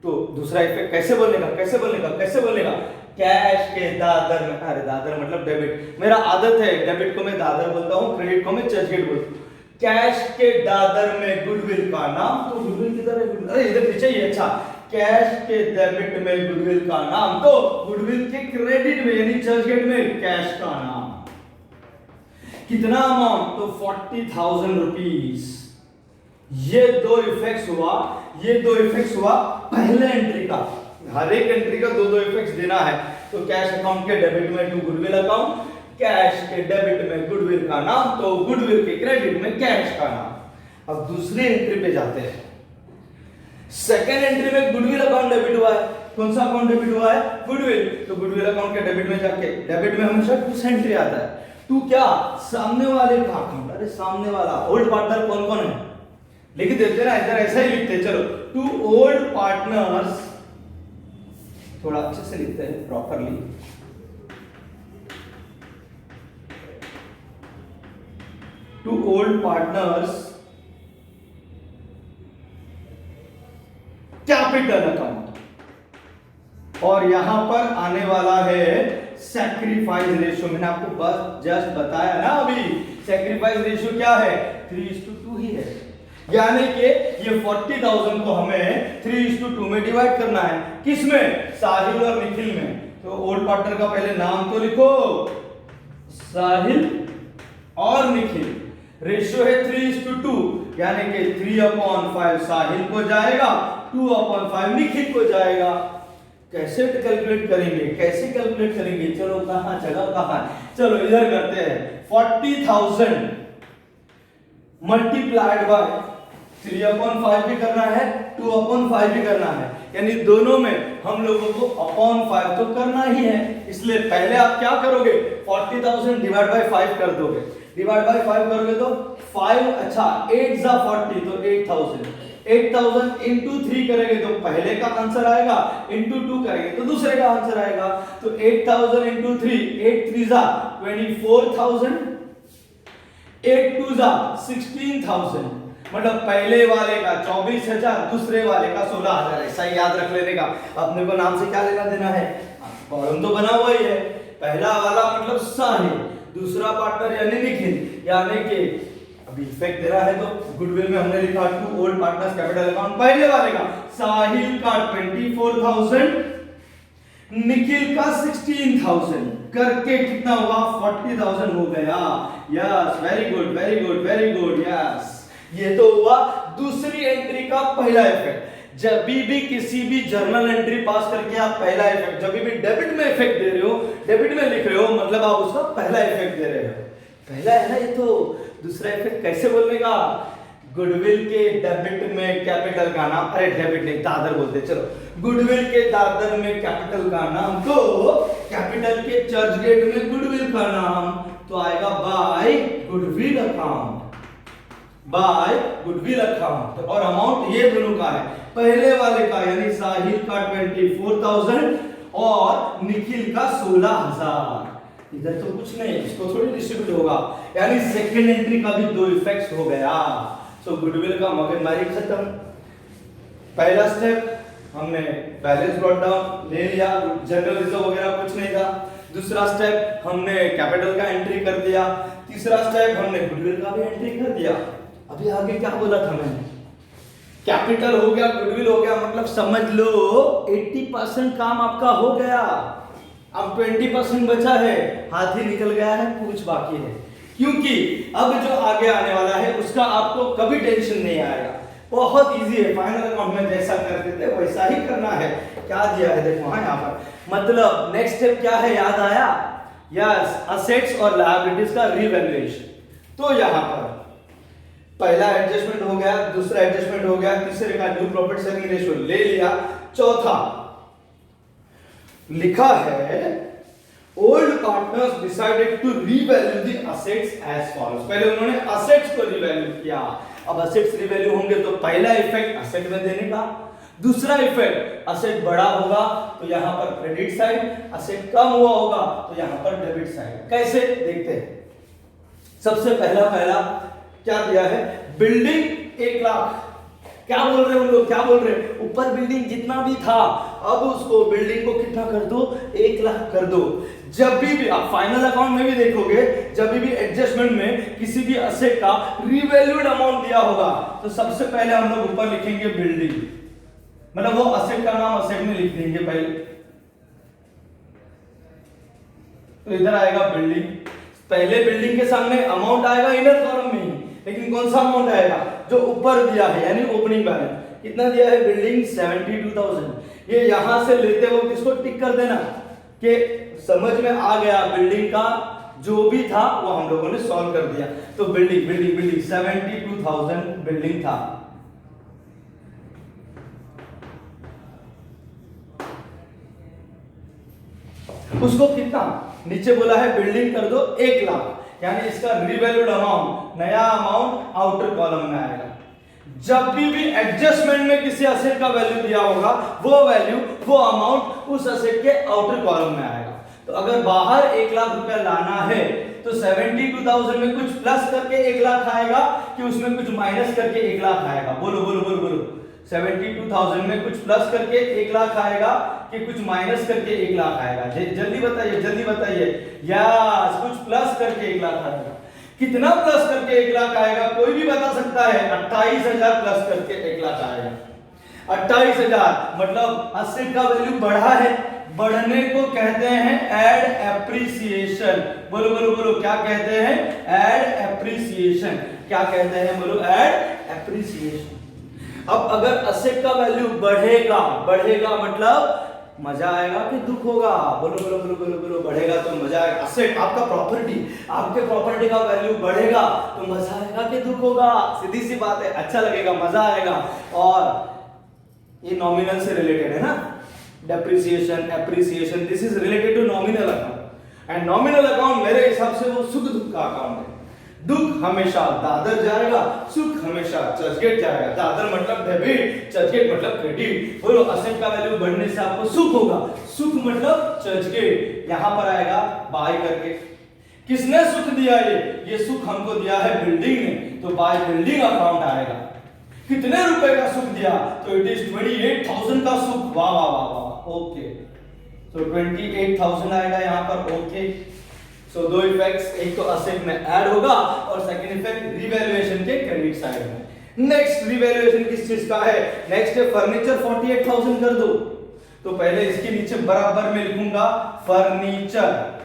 तो दूसरा इफेक्ट कैसे बोलेगा? कैसे बोलेगा? कैसे बोलेगा? कैश के दादर में, अरे दादर मतलब डेबिट, मेरा आदत है डेबिट को मैं दादर बोलता हूं, क्रेडिट को मैं चर्चगेट बोलता हूं। कैश के दादर में गुडविल का नाम, तो गुडविल किधर है? अरे इधर पीछे ही। अच्छा, कैश के डेबिट में गुडविल का नाम, तो गुडविल के क्रेडिट में यानी चर्चगेट में कैश का नाम। कितना अमाउंट? तो 40,000 रुपीज। ये 2 इफेक्ट्स हुआ, ये 2 इफेक्ट्स हुआ पहले एंट्री का। हर एक एंट्री का 2 इफेक्ट्स देना है। तो कैश अकाउंट के डेबिट में टू गुडविल अकाउंट, कैश के डेबिट में गुडविल का नाम, तो गुडविल के क्रेडिट में कैश का नाम। अब दूसरी एंट्री पे जाते हैं। सेकेंड एंट्री में गुडविल अकाउंट डेबिट हुआ है। कौन सा अकाउंट डेबिट हुआ है? गुडविल। तो गुडविल अकाउंट के डेबिट में जाके, डेबिट में हमेशा टू एंट्री आता है। टू क्या? सामने वाले का अकाउंट। अरे सामने वाला ओल्ड पार्टनर कौन कौन है? लिख देते ना, इधर ऐसा ही लिखते हैं। चलो, टू ओल्ड पार्टनर्स, थोड़ा अच्छे से लिखते हैं properly. To old partners capital account. और यहां पर आने वाला है सैक्रिफाइस रेशियो। मैंने आपको बस जस्ट बताया ना अभी, सैक्रिफाइस रेशियो क्या है? 3:2 ही है। यानी कि ये 40,000 को हमें 3:2 में डिवाइड करना है। किसमें? साहिल और निखिल में। तो ओल्ड पार्टनर का पहले नाम तो लिखो, साहिल और निखिल। रेशियो है 3:2, यानी कि 3/5 साहिल को जाएगा, 2/5 निखिल को जाएगा। कैसे कैलकुलेट करेंगे? कैसे कैलकुलेट करेंगे? चलो कहां जगह कहां? चलो इधर करते हैं। 40,000 मल्टीप्लाइड बाय 3/5 भी करना है, 2/5 भी करना है, यानी दोनों में हम लोगों को अपॉन 5 तो करना ही है। इसलिए पहले आप क्या करोगे? 40,000 डिवाइड बाय 5 कर दोगे। डिवाइड बाय 5 करोगे तो 5, अच्छा 8 जा 40 तो 8,000, 8000 इंटू 3 करेंगे तो पहले का आंसर आएगा, इंटू 2 करेंगे तो दूसरे का आंसर आएगा। तो 8000 इंटू 3, 8 3 जा 24000, 8 2 जा 16000, मतलब पहले वाले का 24000, दूसरे वाले का 16000। ऐसा ही याद रख लेने का। अपने को नाम से क्या लेना देना है, कॉलम तो बना हुआ ही है। पहला वाला मतलब साहिल, दूसरा पार्टनर यानी निखिल, यानी कि अभी इफेक्ट दे रहा है तो गुडविल में हमने लिखा to old partners capital account. पहले वाले का साहिल का 24000, निखिल का 16000 करके कितना हुआ 40000 हो गया। Yes, very good very good very good, yes. ये तो हुआ दूसरी एंट्री का पहला इफेक्ट। जब भी किसी भी जर्नल एंट्री पास करके आप पहला इफेक्ट, जब भी डेबिट में इफेक्ट दे रहे हो, डेबिट में लिख रहे हो, मतलब आप उसका पहला इफेक्ट दे रहे हो। पहला है ना ये। तो दूसरा इफेक्ट कैसे बोलने का, गुडविल के डेबिट में कैपिटल का नाम, अरे डेबिट नहीं दादर बोलते, चलो गुडविल के दादर में कैपिटल का नाम, तो कैपिटल के चर्चगेट में गुडविल का नाम, तो आएगा by goodwill account, by goodwill account. और अमाउंट ये दोनों का है, पहले वाले का यानी साहिल का 24000 और निखिल का 16000। इधर तो कुछ नहीं, इसको थोड़ी डिस्ट्रीब्यूट होगा, यानी सेकंड एंट्री का भी दो इफेक्ट्स हो गया। सो गुडविल का मगजमारी खत्म। पहला स्टेप हमने बैलेंस ब्रॉट डाउन ले लिया, जनरल रिजर्व वगैरह कुछ नहीं था। दूसरा स्टेप हमने कैपिटल का एंट्री कर दिया। तीसरा स्टेप हमने गुडविल का भी एंट्री कर दिया। अभी आगे क्या बोला था मैंने, कैपिटल हो गया, गुडविल हो गया, मतलब समझ लो 80% काम आपका हो गया। अब 20% बचा है, हाथी निकल गया है, पूछ बाकी है। क्योंकि अब जो आगे आने वाला है उसका आपको कभी टेंशन नहीं आएगा, बहुत इजी है। फाइनल अकाउंट में जैसा करते थे वैसा ही करना है। क्या दिया है देखो, हाँ यहाँ पर, मतलब नेक्स्ट स्टेप क्या है याद आया, यस, असेट्स और लायबिलिटीज का रीवैल्यूएशन। तो यहाँ पर पहला एडजस्टमेंट हो गया, दूसरा एडजस्टमेंट हो गया, तीसरे का न्यू प्रॉफिट शेयरिंग रेशियो ले लिया। चौथा लिखा है old partners decided to revalue the assets as follows. पहले उन्होंने असेट्स को रीवैल्यू किया। अब असेट्स रीवैल्यू होंगे तो पहला इफेक्ट असेट में देने का, दूसरा इफेक्ट असेट बड़ा होगा तो यहां पर क्रेडिट साइड, असेट कम हुआ होगा तो यहां पर डेबिट साइड। कैसे देखते हैं। सबसे पहला क्या दिया है, बिल्डिंग 1 लाख। क्या बोल रहे हैं उन लोग, क्या बोल रहे हैं, ऊपर बिल्डिंग जितना भी था अब उसको बिल्डिंग को कितना कर दो, 1 लाख कर दो। जब भी आप फाइनल अकाउंट में भी देखोगे, जब भी एडजस्टमेंट में किसी भी असेट का रीवैल्यूड अमाउंट दिया होगा तो सबसे पहले हम लोग ऊपर लिखेंगे बिल्डिंग, मतलब वो असेट का नाम असेट में लिख देंगे पहले। तो इधर आएगा बिल्डिंग, पहले बिल्डिंग के सामने अमाउंट आएगा इनर कॉलम में ही, लेकिन कौन सा अमाउंट आएगा जो ऊपर दिया है, यानी ओपनिंग बैलेंस। कितना दिया है, बिल्डिंग 72000। ये यहां से लेते वक्त इसको टिक कर देना कि समझ में आ गया, बिल्डिंग का जो भी था वो हम लोगों ने सॉल्व कर दिया। तो बिल्डिंग 72000 बिल्डिंग था। उसको कितना, नीचे बोला है बिल्डिंग कर दो 1 लाख, यानी इसका रिवैल्यूड अमाउंट, नया अमाउंट आउटर कॉलम में आएगा। जब भी एडजस्टमेंट में किसी असेट का वैल्यू दिया होगा वो वैल्यू, वो अमाउंट उस असेट के आउटर कॉलम में आएगा। तो अगर बाहर 1 लाख रुपया लाना है तो 72000 में कुछ प्लस करके 1 लाख आएगा कि उसमें कुछ माइनस करके 1 लाख आएगा, बोलो बोलो बोलो बोलो। 72000 में कुछ प्लस करके 1 लाख आएगा कि कुछ माइनस करके 1 लाख आएगा, जल्दी बताइए जल्दी बताइए। यस, कुछ प्लस करके 1 लाख आएगा। कितना प्लस करके 1 लाख आएगा कोई भी बता सकता है, 28000 प्लस करके 1 लाख आएगा। 28000 मतलब असेट का वैल्यू बढ़ा है, बढ़ने को कहते हैं एड एप्रिसिएशन। बोलो बोलो बोलो, क्या कहते हैं, एड एप्रिसिएशन। क्या कहते हैं, बोलो, एड एप्रिसिएशन। अब अगर असेट का वैल्यू बढ़ेगा, बढ़ेगा मतलब मजा आएगा कि दुख होगा, बोलो बोलो बोलो बोलो बोलो, बढ़ेगा तो मजा आएगा। असेट आपका प्रॉपर्टी, आपके प्रॉपर्टी का वैल्यू बढ़ेगा तो मजा आएगा कि दुख होगा, सीधी सी बात है, अच्छा लगेगा, मजा आएगा। और ये नॉमिनल से रिलेटेड है ना, depreciation, appreciation, this is related to nominal account. And nominal account मेरे हिसाब से वो सुख दुख का अकाउंट है। दुख हमेशा दादर जाएगा, सुख हमेशा चर्चगेट जाएगा। दादर मतलब डेबिट, चर्चगेट मतलब क्रेडिट। बोलो असेट का वैल्यू बढ़ने से आपको सुख होगा, सुख मतलब चर्चगेट। यहां पर आएगा बाय करके। किसने सुख दिया? ये सुख हमको दिया है बिल्डिंग ने, तो बाय बिल्डिंग अकाउंट आएगा। कितने रुपए का सुख दिया? तो इट इज 28,000 का सुख। वाह वाह वाह वाह, ओके। तो 28,000 आएगा यहां पर, ओके। सो दो इफेक्ट्स, एक तो असेट में ऐड होगा और सेकंड इफेक्ट रिवैल्यूएशन के क्रेडिट साइड में। नेक्स्ट रिवैल्यूएशन किस चीज का है? नेक्स्ट है फर्नीचर 48,000 कर दो। तो पहले इसके नीचे बराबर में लिखूंगा फर्नीचर।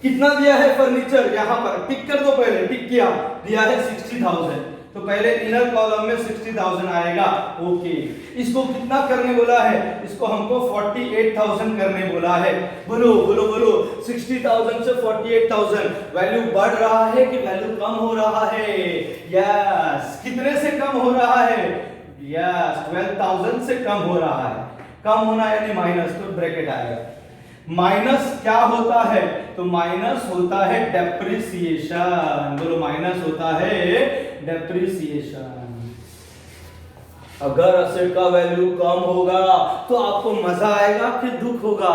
कितना दिया है फर्नीचर? यहां पर टिक कर दो, पहले टिक किया, दिया है 60,000। तो पहले इनर कॉलम में 60,000 आएगा, ओके। इसको कितना करने बोला है? इसको हमको 48,000 करने बोला है। बोलो बोलो बोलो, 60,000 से 48,000, वैल्यू बढ़ रहा है कि वैल्यू कम हो रहा है? यस। कितने से कम हो रहा है? यस, 12,000 से कम हो रहा है। कम होना यानी माइनस, तो ब्रैकेट आएगा। माइनस क्या होता है? तो माइनस होता है डेप्रिसिएशन। बोलो माइनस होता है डेप्रिसिएशन। अगर असेट का वैल्यू कम होगा तो आपको मजा आएगा कि दुख होगा?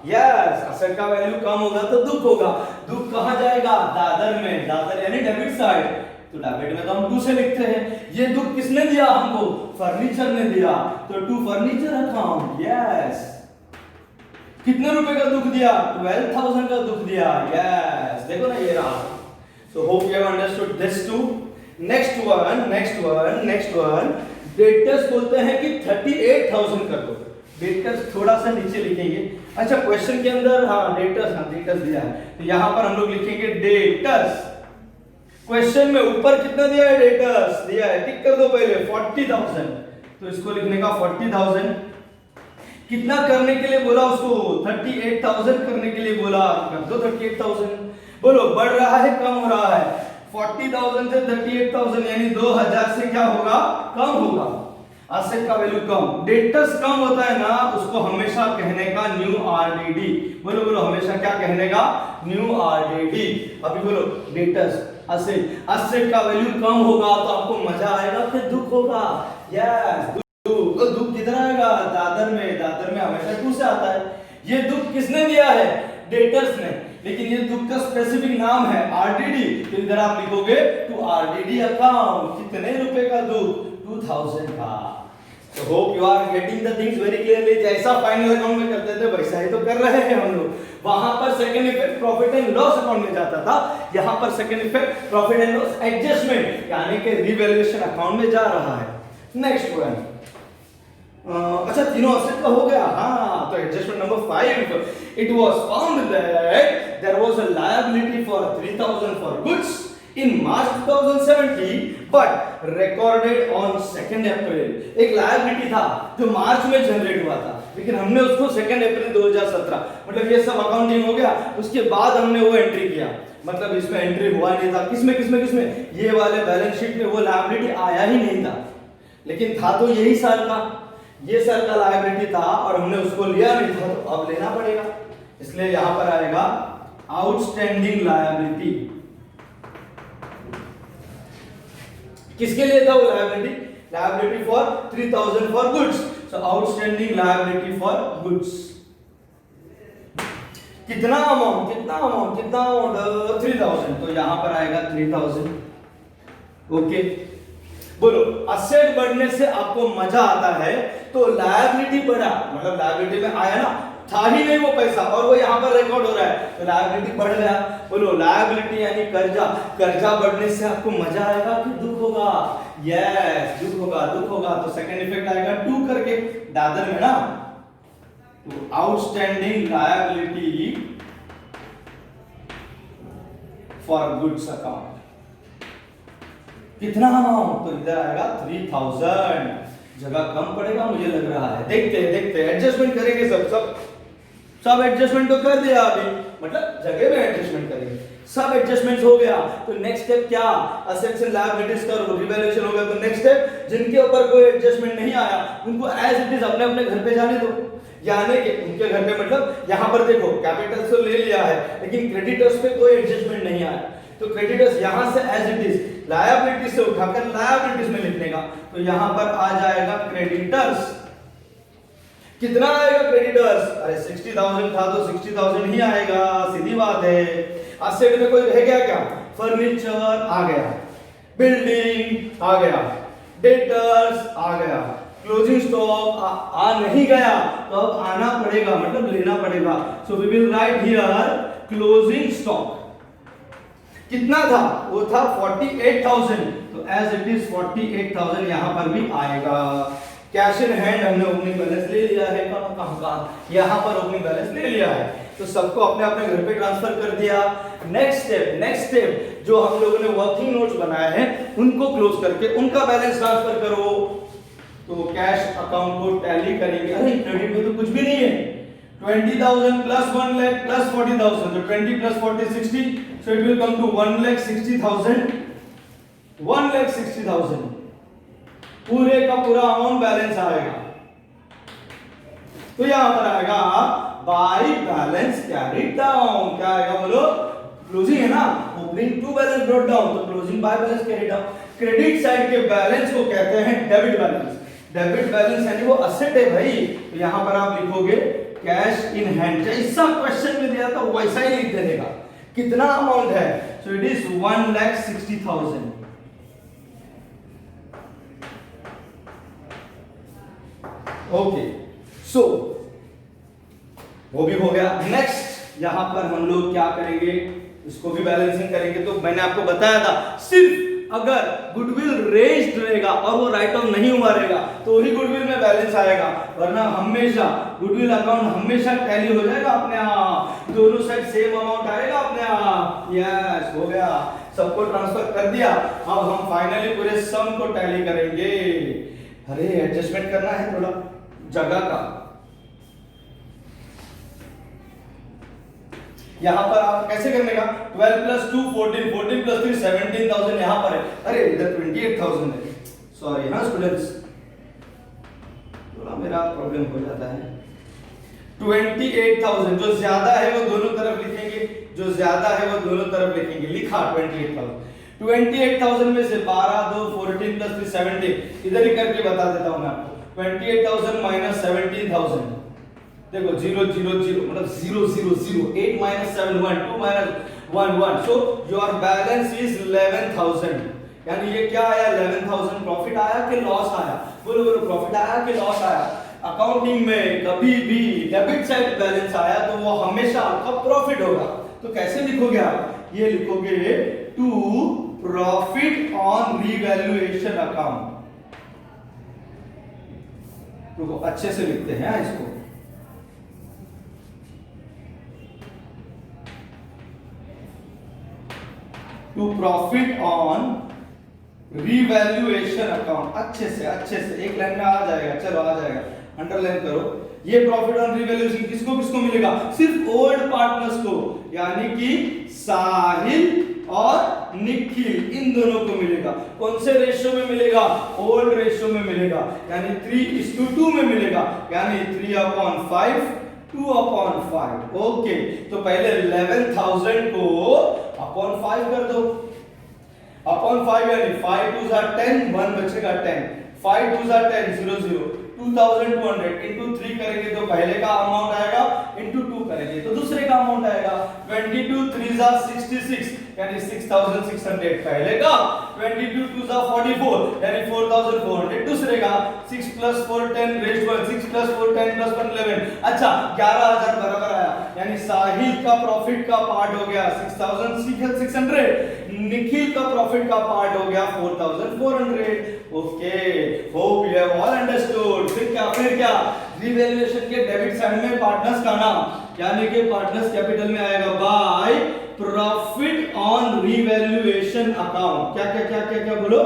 यस, असेट का वैल्यू कम होगा तो दुख होगा। दुख कहां जाएगा? दादर में। दादर यानी डेबिट साइड, तो डेबिट में तो हम 2 से लिखते हैं। ये दुख किसने दिया हमको? फर्नीचर ने दिया, तो टू फर्नीचर अकाउंट। यस। कितने रुपए का दुख दिया? 12,000 का दुख दिया। यस, देखो ना ये रहा। So hope you have understood this too. Next one debtors बोलते हैं कि 38,000 कर दो। डेटर्स थोड़ा सा नीचे लिखेंगे। अच्छा, क्वेश्चन के अंदर डेटर्स दिया है, तो यहां पर हम लोग लिखेंगे डेटर्स। क्वेश्चन में ऊपर कितना दिया है? डेटर्स दिया है, टिक कर दो पहले 40,000। तो इसको लिखने का 40,000। कितना करने के लिए बोला उसको? 38,000 करने के लिए बोला, कर दो 38,000। बोलो बढ़ रहा है कम हो रहा है? 40,000 से 38,000 यानी 2,000 से क्या होगा? कम होगा। असेट का वैल्यू कम, डेटर्स कम होता है ना, उसको हमेशा कहने का न्यू आरडीडी। बोलो बोलो, हमेशा क्या कहने का? New RDD. अभी बोलो डेटर्स, असेट का वैल्यू कम होगा तो आपको मजा आएगा कि दुख होगा? यस। दुख किधर आएगा? दादर में। दादर में हमेशा 2 से आता है। ये दुख किसने दिया है? डेटर्स ने। लेकिन ये दुख का स्पेसिफिक नाम है आरडीडी, तो इधर आप लिखोगे टू आरडीडी अकाउंट। कितने रुपए का दुख? 2,000 का। So hope you are getting the things very clearly। जैसा फाइनल अकाउंट में करते थे वैसा ही तो कर रहे हैं हम लोग। वहां पर second effect profit and loss account में जाता था, यहां पर second effect profit and loss adjustment यानी कि रिवैल्यूएशन अकाउंट में जा रहा है। नेक्स्ट वन, अच्छा तीनों असेट का हो गया। हाँ, तो adjustment number 5, it was found that there was a liability for 3,000 for goods in March 2017 but recorded on 2nd April। एक लायबिलिटी था जो मार्च में जनरेट हुआ था, लेकिन हमने उसको 2nd अप्रैल 2017, मतलब ये सब अकाउंटिंग हो गया, उसके बाद हमने वो एंट्री किया। मतलब इसमें एंट्री हुआ नहीं था। किसमें? ये वाले बैलेंस शीट में वो लायबिलिटी आया ही नहीं था, लेकिन था तो यही साल का, ये साल का लायबिलिटी था और हमने उसको लिया नहीं था, तो अब लेना पड़ेगा। इसलिए यहां पर आएगा आउटस्टैंडिंग लायबिलिटी। किसके लिए था वो liability? Liability for 3,000 for goods. So outstanding liability for goods. कितना अमाउंट? 3,000। तो यहां पर आएगा 3,000। ओके, बोलो असेट बढ़ने से आपको मजा आता है, तो लायबिलिटी बढ़ा, मतलब लायबिलिटी में आया ना, था ही नहीं वो पैसा और वो यहाँ पर रिकॉर्ड हो रहा है, तो लायबिलिटी बढ़ गया। बोलो लायबिलिटी यानी कर्जा, कर्जा बढ़ने से आपको मजा आएगा कि दुख होगा? यस, दुख होगा। तो सेकंड इफेक्ट आएगा 2 करके, दादर में ना, तो outstanding liability for goods account. कितना अमाउंट? तो इधर आएगा 3,000। जगह कम पड़ेगा मुझे लग रहा है। देखते एडजस्टमेंट करेंगे, सब एडजस्टमेंट तो कर दिया अभी, मतलब जगह में एडजस्टमेंट करेंगे। सब एडजस्टमेंट्स हो गया, तो नेक्स्ट स्टेप क्या? असेट्स एंड लायबिलिटीज का रिवैल्यूएशन हो गया। तो नेक्स्ट स्टेप, जिनके ऊपर कोई एडजस्टमेंट नहीं आया उनको एज इट इज अपने अपने घर पे जाने दो। यानी कि उनके घर पे, मतलब यहां पर देखो कैपिटल तो ले लिया है, लेकिन क्रेडिटर्स पे कोई एडजस्टमेंट नहीं आया, तो क्रेडिटर्स यहां से एज इट इज लायबिलिटी से उठाकर लायबिलिटीज में लिखने का, तो यहां पर आ जाएगा क्रेडिटर्स। कितना आएगा क्रेडिटर्स? अरे 60,000 था तो 60,000 ही आएगा, सीधी बात है। असेट में कोई रह गया क्या? फर्नीचर आ गया, बिल्डिंग आ गया, डेटर्स आ गया, क्लोजिंग स्टॉक आ नहीं गया तो अब आना पड़ेगा, मतलब लेना पड़ेगा। So we will write here closing stock. कितना था? वो था 48,000, तो एज इट इज 48,000 यहां पर भी आएगा। कैश इन हैंड हमने ओपनिंग बैलेंस ले लिया है, कहां यहां पर ओपनिंग बैलेंस ले लिया है, तो सबको अपने अपने घर पे ट्रांसफर कर दिया। नेक्स्ट स्टेप जो हम लोगों ने वर्किंग नोट्स बनाए हैं उनको क्लोज करके उनका बैलेंस ट्रांसफर करो। तो कैश अकाउंट को टैली करेंगे। अरे क्रेडिट में तो कुछ भी नहीं है, 20,000 प्लस 1 लाख प्लस 40,000, तो 20 plus 40 60, so it will come to 1,60,000, 1,60,000 पूरे का पूरा अमाउंट बैलेंस आएगा। तो यहां पर आएगा बाय बैलेंस कैरिड डाउन। क्या आएगा बोलो? क्लोजिंग है ना, opening to balance brought down, तो closing by balance carried down. Credit side के बैलेंस को कहते हैं डेबिट बैलेंस। डेबिट बैलेंस यानी वो असेट है भाई, तो यहां पर आप लिखोगे कैश इन हैंड। जैसा क्वेश्चन में दिया था वैसा ही लिख देने का। कितना अमाउंट है? So it is 1,60,000। ओके, सो वो भी हो गया। नेक्स्ट यहां पर हम लोग क्या करेंगे? इसको भी बैलेंसिंग करेंगे। तो मैंने आपको बताया था सिर्फ अगर गुडविल रेज्ड रहेगा और वो राइट ऑफ नहीं हुआ रहेगा तो ही गुडविल में बैलेंस आएगा, वरना हमेशा गुडविल अकाउंट हमेशा टैली हो जाएगा अपने आप, दोनों साइड सेम अमाउंट आएगा अपने आप। यस, हो गया, सबको ट्रांसफर कर दिया। अब हम फाइनली पूरे सम को टैली करेंगे। अरे एडजस्टमेंट करना है थोड़ा जगह का। यहां पर आप कैसे करने का? 12 प्लस 2 14, 14 प्लस 3 17,000 यहां पर है। अरे इधर 28,000 है, सॉरी ना स्टूडेंट्स, थोड़ा मेरा प्रॉब्लम हो जाता है। 28,000 जो ज्यादा है वो दोनों तरफ लिखेंगे, जो ज्यादा है वो दोनों तरफ लिखेंगे। लिखा 28,000। 28,000 में से 12 2 14 प्लस 3 17, इधर ही करके बता देता हूं मैं आपको। 28,000 माइनस 17,000, देखो 0 0 0 मतलब 0 0 0, 8 minus 7 1, 2 minus 1 1, so your balance is 11,000। यानी ये क्या आया? 11,000 प्रॉफिट आया कि लॉस आया? बोलो बोलो, प्रॉफिट आया कि लॉस आया? अकाउंटिंग में कभी भी डेबिट साइड बैलेंस आया तो वो हमेशा आपका प्रॉफिट होगा। तो कैसे लिखोगे आप? ये लिखोगे to profit on revaluation account. तो अच्छे से लिखते हैं इसको। To profit on revaluation account. अच्छे से एक लाइन में आ जाएगा, चलो आ जाएगा, अंडरलाइन करो। ये प्रॉफिट ऑन रीवैल्यूएशन किसको किसको मिलेगा? सिर्फ ओल्ड पार्टनर्स को, यानी कि साहिल और निखिल, इन दोनों को मिलेगा। कौन से रेशियो में मिलेगा? ओल्ड रेशियो में मिलेगा, यानी 3:2 में मिलेगा, यानी 3/5 2/5। ओके, तो पहले 11,000 को अपॉन 5 कर दो। अपॉन 5 यानी 5 2s are 10, 1 बचेगा 10, 5 2s are 10 0 0, 2,200 into 3 करेंगे तो पहले का अमाउंट आएगा, into 2 करेंगे तो दूसरे का अमाउंट आएगा। 22 3s are 66 यानी 6,600 पहले का, 22 2s are 44 यानी 4,400 दूसरे का। 6 plus 4 10 raised 1, 6 plus 4 10 plus 1 11। अच्छा, 11,000 बराबर आया, यानी साहिल का प्रॉफिट का पार्ट हो गया 6,600, निखिल का प्रॉफिट का पार्ट हो गया 4,400। Okay, hope you have all understood. फिर क्या? रिवैल्यूएशन के डेबिट साइड में पार्टनर्स का नाम, यानी कि पार्टनर्स कैपिटल में आएगा by profit on revaluation account. क्या बोलो?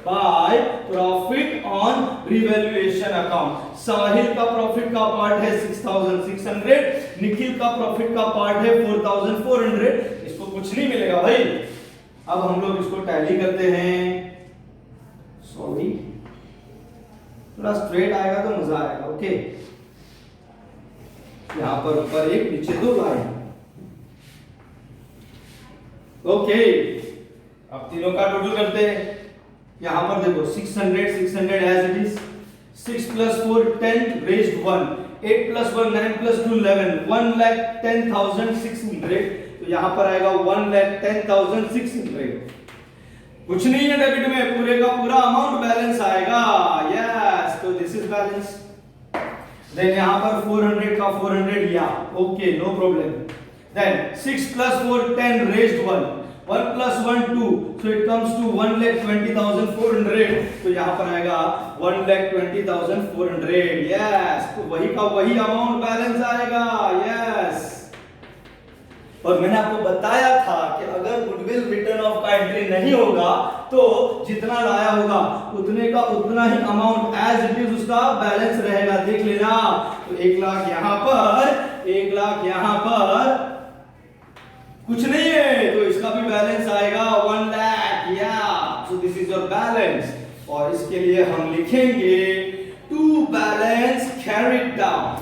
By profit on revaluation account. Sahil का प्रॉफिट का पार्ट है 6,600, निखिल का प्रॉफिट का पार्ट है 4,400। इसको कुछ नहीं मिलेगा भाई। अब हम लोग इसको टैली करते हैं। सॉरी, थोड़ा स्ट्रेट आएगा तो मजा आएगा। ओके, यहां पर ऊपर एक नीचे दो लाइन। ओके, अब तीनों का टोटल करते हैं। यहाँ पर देखो 600 एज इट इज, 6 + 4 10 raised 1, 8 + 1 9 + 2 11, 1,10,600। तो यहाँ पर आएगा 1,10,600। कुछ नहीं है डेबिट में, पूरे का पूरा अमाउंट बैलेंस आएगा। यस, तो दिस इज बैलेंस। देन यहाँ पर 400 का 400 या okay, no problem. Then 6 + 4 10 raised 1, 1 + 1 2, so it comes to 1,20,400। तो यहाँ पर आएगा 1,20,400। यस, तो वही का वही अमाउंट बैलेंस आएगा। यस, और मैंने आपको बताया था कि अगर गुडविल रिटर्न ऑफ का एंट्री नहीं होगा तो जितना लाया होगा उतने का उतना ही अमाउंट एज इट इज उसका बैलेंस रहेगा। देख लेना, तो 1 लाख यहाँ पर, 1 लाख यहाँ पर, कुछ नहीं है तो इसका भी बैलेंस आएगा 1 लाख। या so this is your balance. और इसके लिए हम लिखेंगे to balance carried down.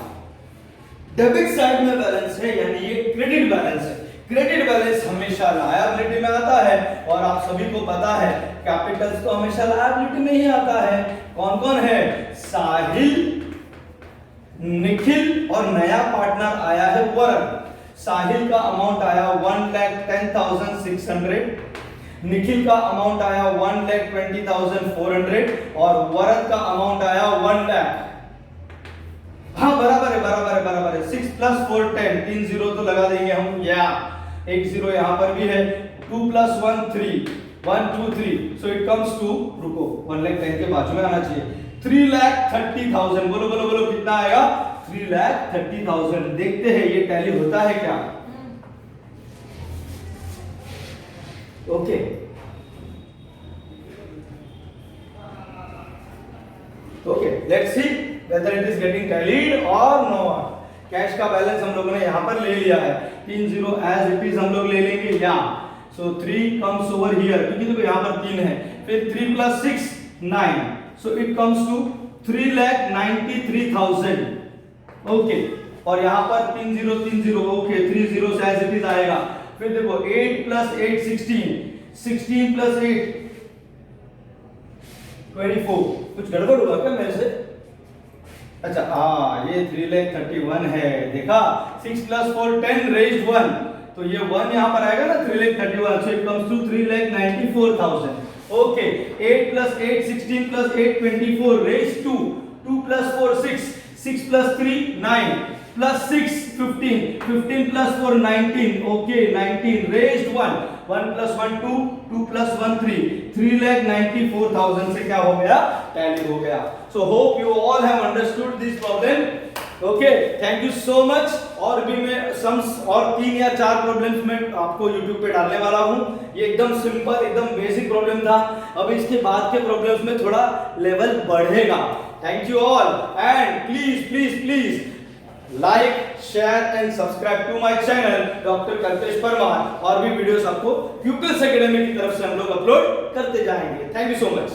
Debit side में बैलेंस है, यानी ये क्रेडिट बैलेंस है। क्रेडिट बैलेंस हमेशा लायबिलिटी में आता है, और आप सभी को पता है कैपिटल्स तो हमेशा लायबिलिटी में ही आता है। कौन कौन है? साहिल, निखिल और नया पार्टनर आया है वरुण। साहिल का अमाउंट आया 1,10,600, निखिल का अमाउंट आया 1,20,400 और वरुण का अमाउंट आया 1 लाख। हाँ बराबर है 6 + 4 10, 3 0 तो लगा देंगे हम, या एक 0 यहाँ पर भी है। 2 + 1 3, 1 2 3, सो इट कम्स टू, रुको 1,10,000 के बाजू में आना चाहिए, 3,30,000। बोलो बोलो बोलो, कितना आएगा? 3,30,000। देखते हैं ये टैली होता है क्या। Okay, let's see whether it is getting tallied or not। Cash का बैलेंस हम लोगों ने यहाँ पर ले लिया है, 3 0 एज इट इज हम लोग ले लेंगे। या सो 3 कम्स ओवर हियर, क्योंकि देखो यहाँ पर 3 है, फिर 3 + 6 9, so it comes to 3,93,000। Okay, और यहाँ पर 3 0 ओके, 3 0 एज इट इज आएगा। फिर देखो 8 + 8 16, 16 + 8 24। कुछ गड़बड़ हुआ क्या मेरे से? अच्छा हाँ, ये 3,31,000 है। देखा, 6 + 4 10 raised 1, तो ये 1 यहाँ पर आएगा ना, 3,31,000, so it comes to 3,94,000। Okay, 8 + 8 16 + 8 24 raised 2, 2 + 4 6, 6 + 3 9 + 6 15, 15 + 4 19, okay 19 raised 1, 1 + 1 2, 2 + 1 3, 3,94,000 से क्या हो गया? टैली हो गया। So hope you all have understood this problem। Okay, thank you so much. और भी मैं सम्स और 3 या 4 प्रॉब्लम्स में आपको YouTube पे डालने वाला हूँ। ये एकदम सिंपल, एकदम बेसिक प्रॉब्लम था। अब इसके बाद के प्रॉब्लम्स में थोड़ा लेवल बढ़ेगा। Thank you all, and please please please like, share and subscribe to my channel doctor Kalpesh Parmar. और भी वीडियोस आपको प्यूपिल्स एकेडमी की तरफ से हम लोग अपलोड करते जाएंगे। Thank you so much.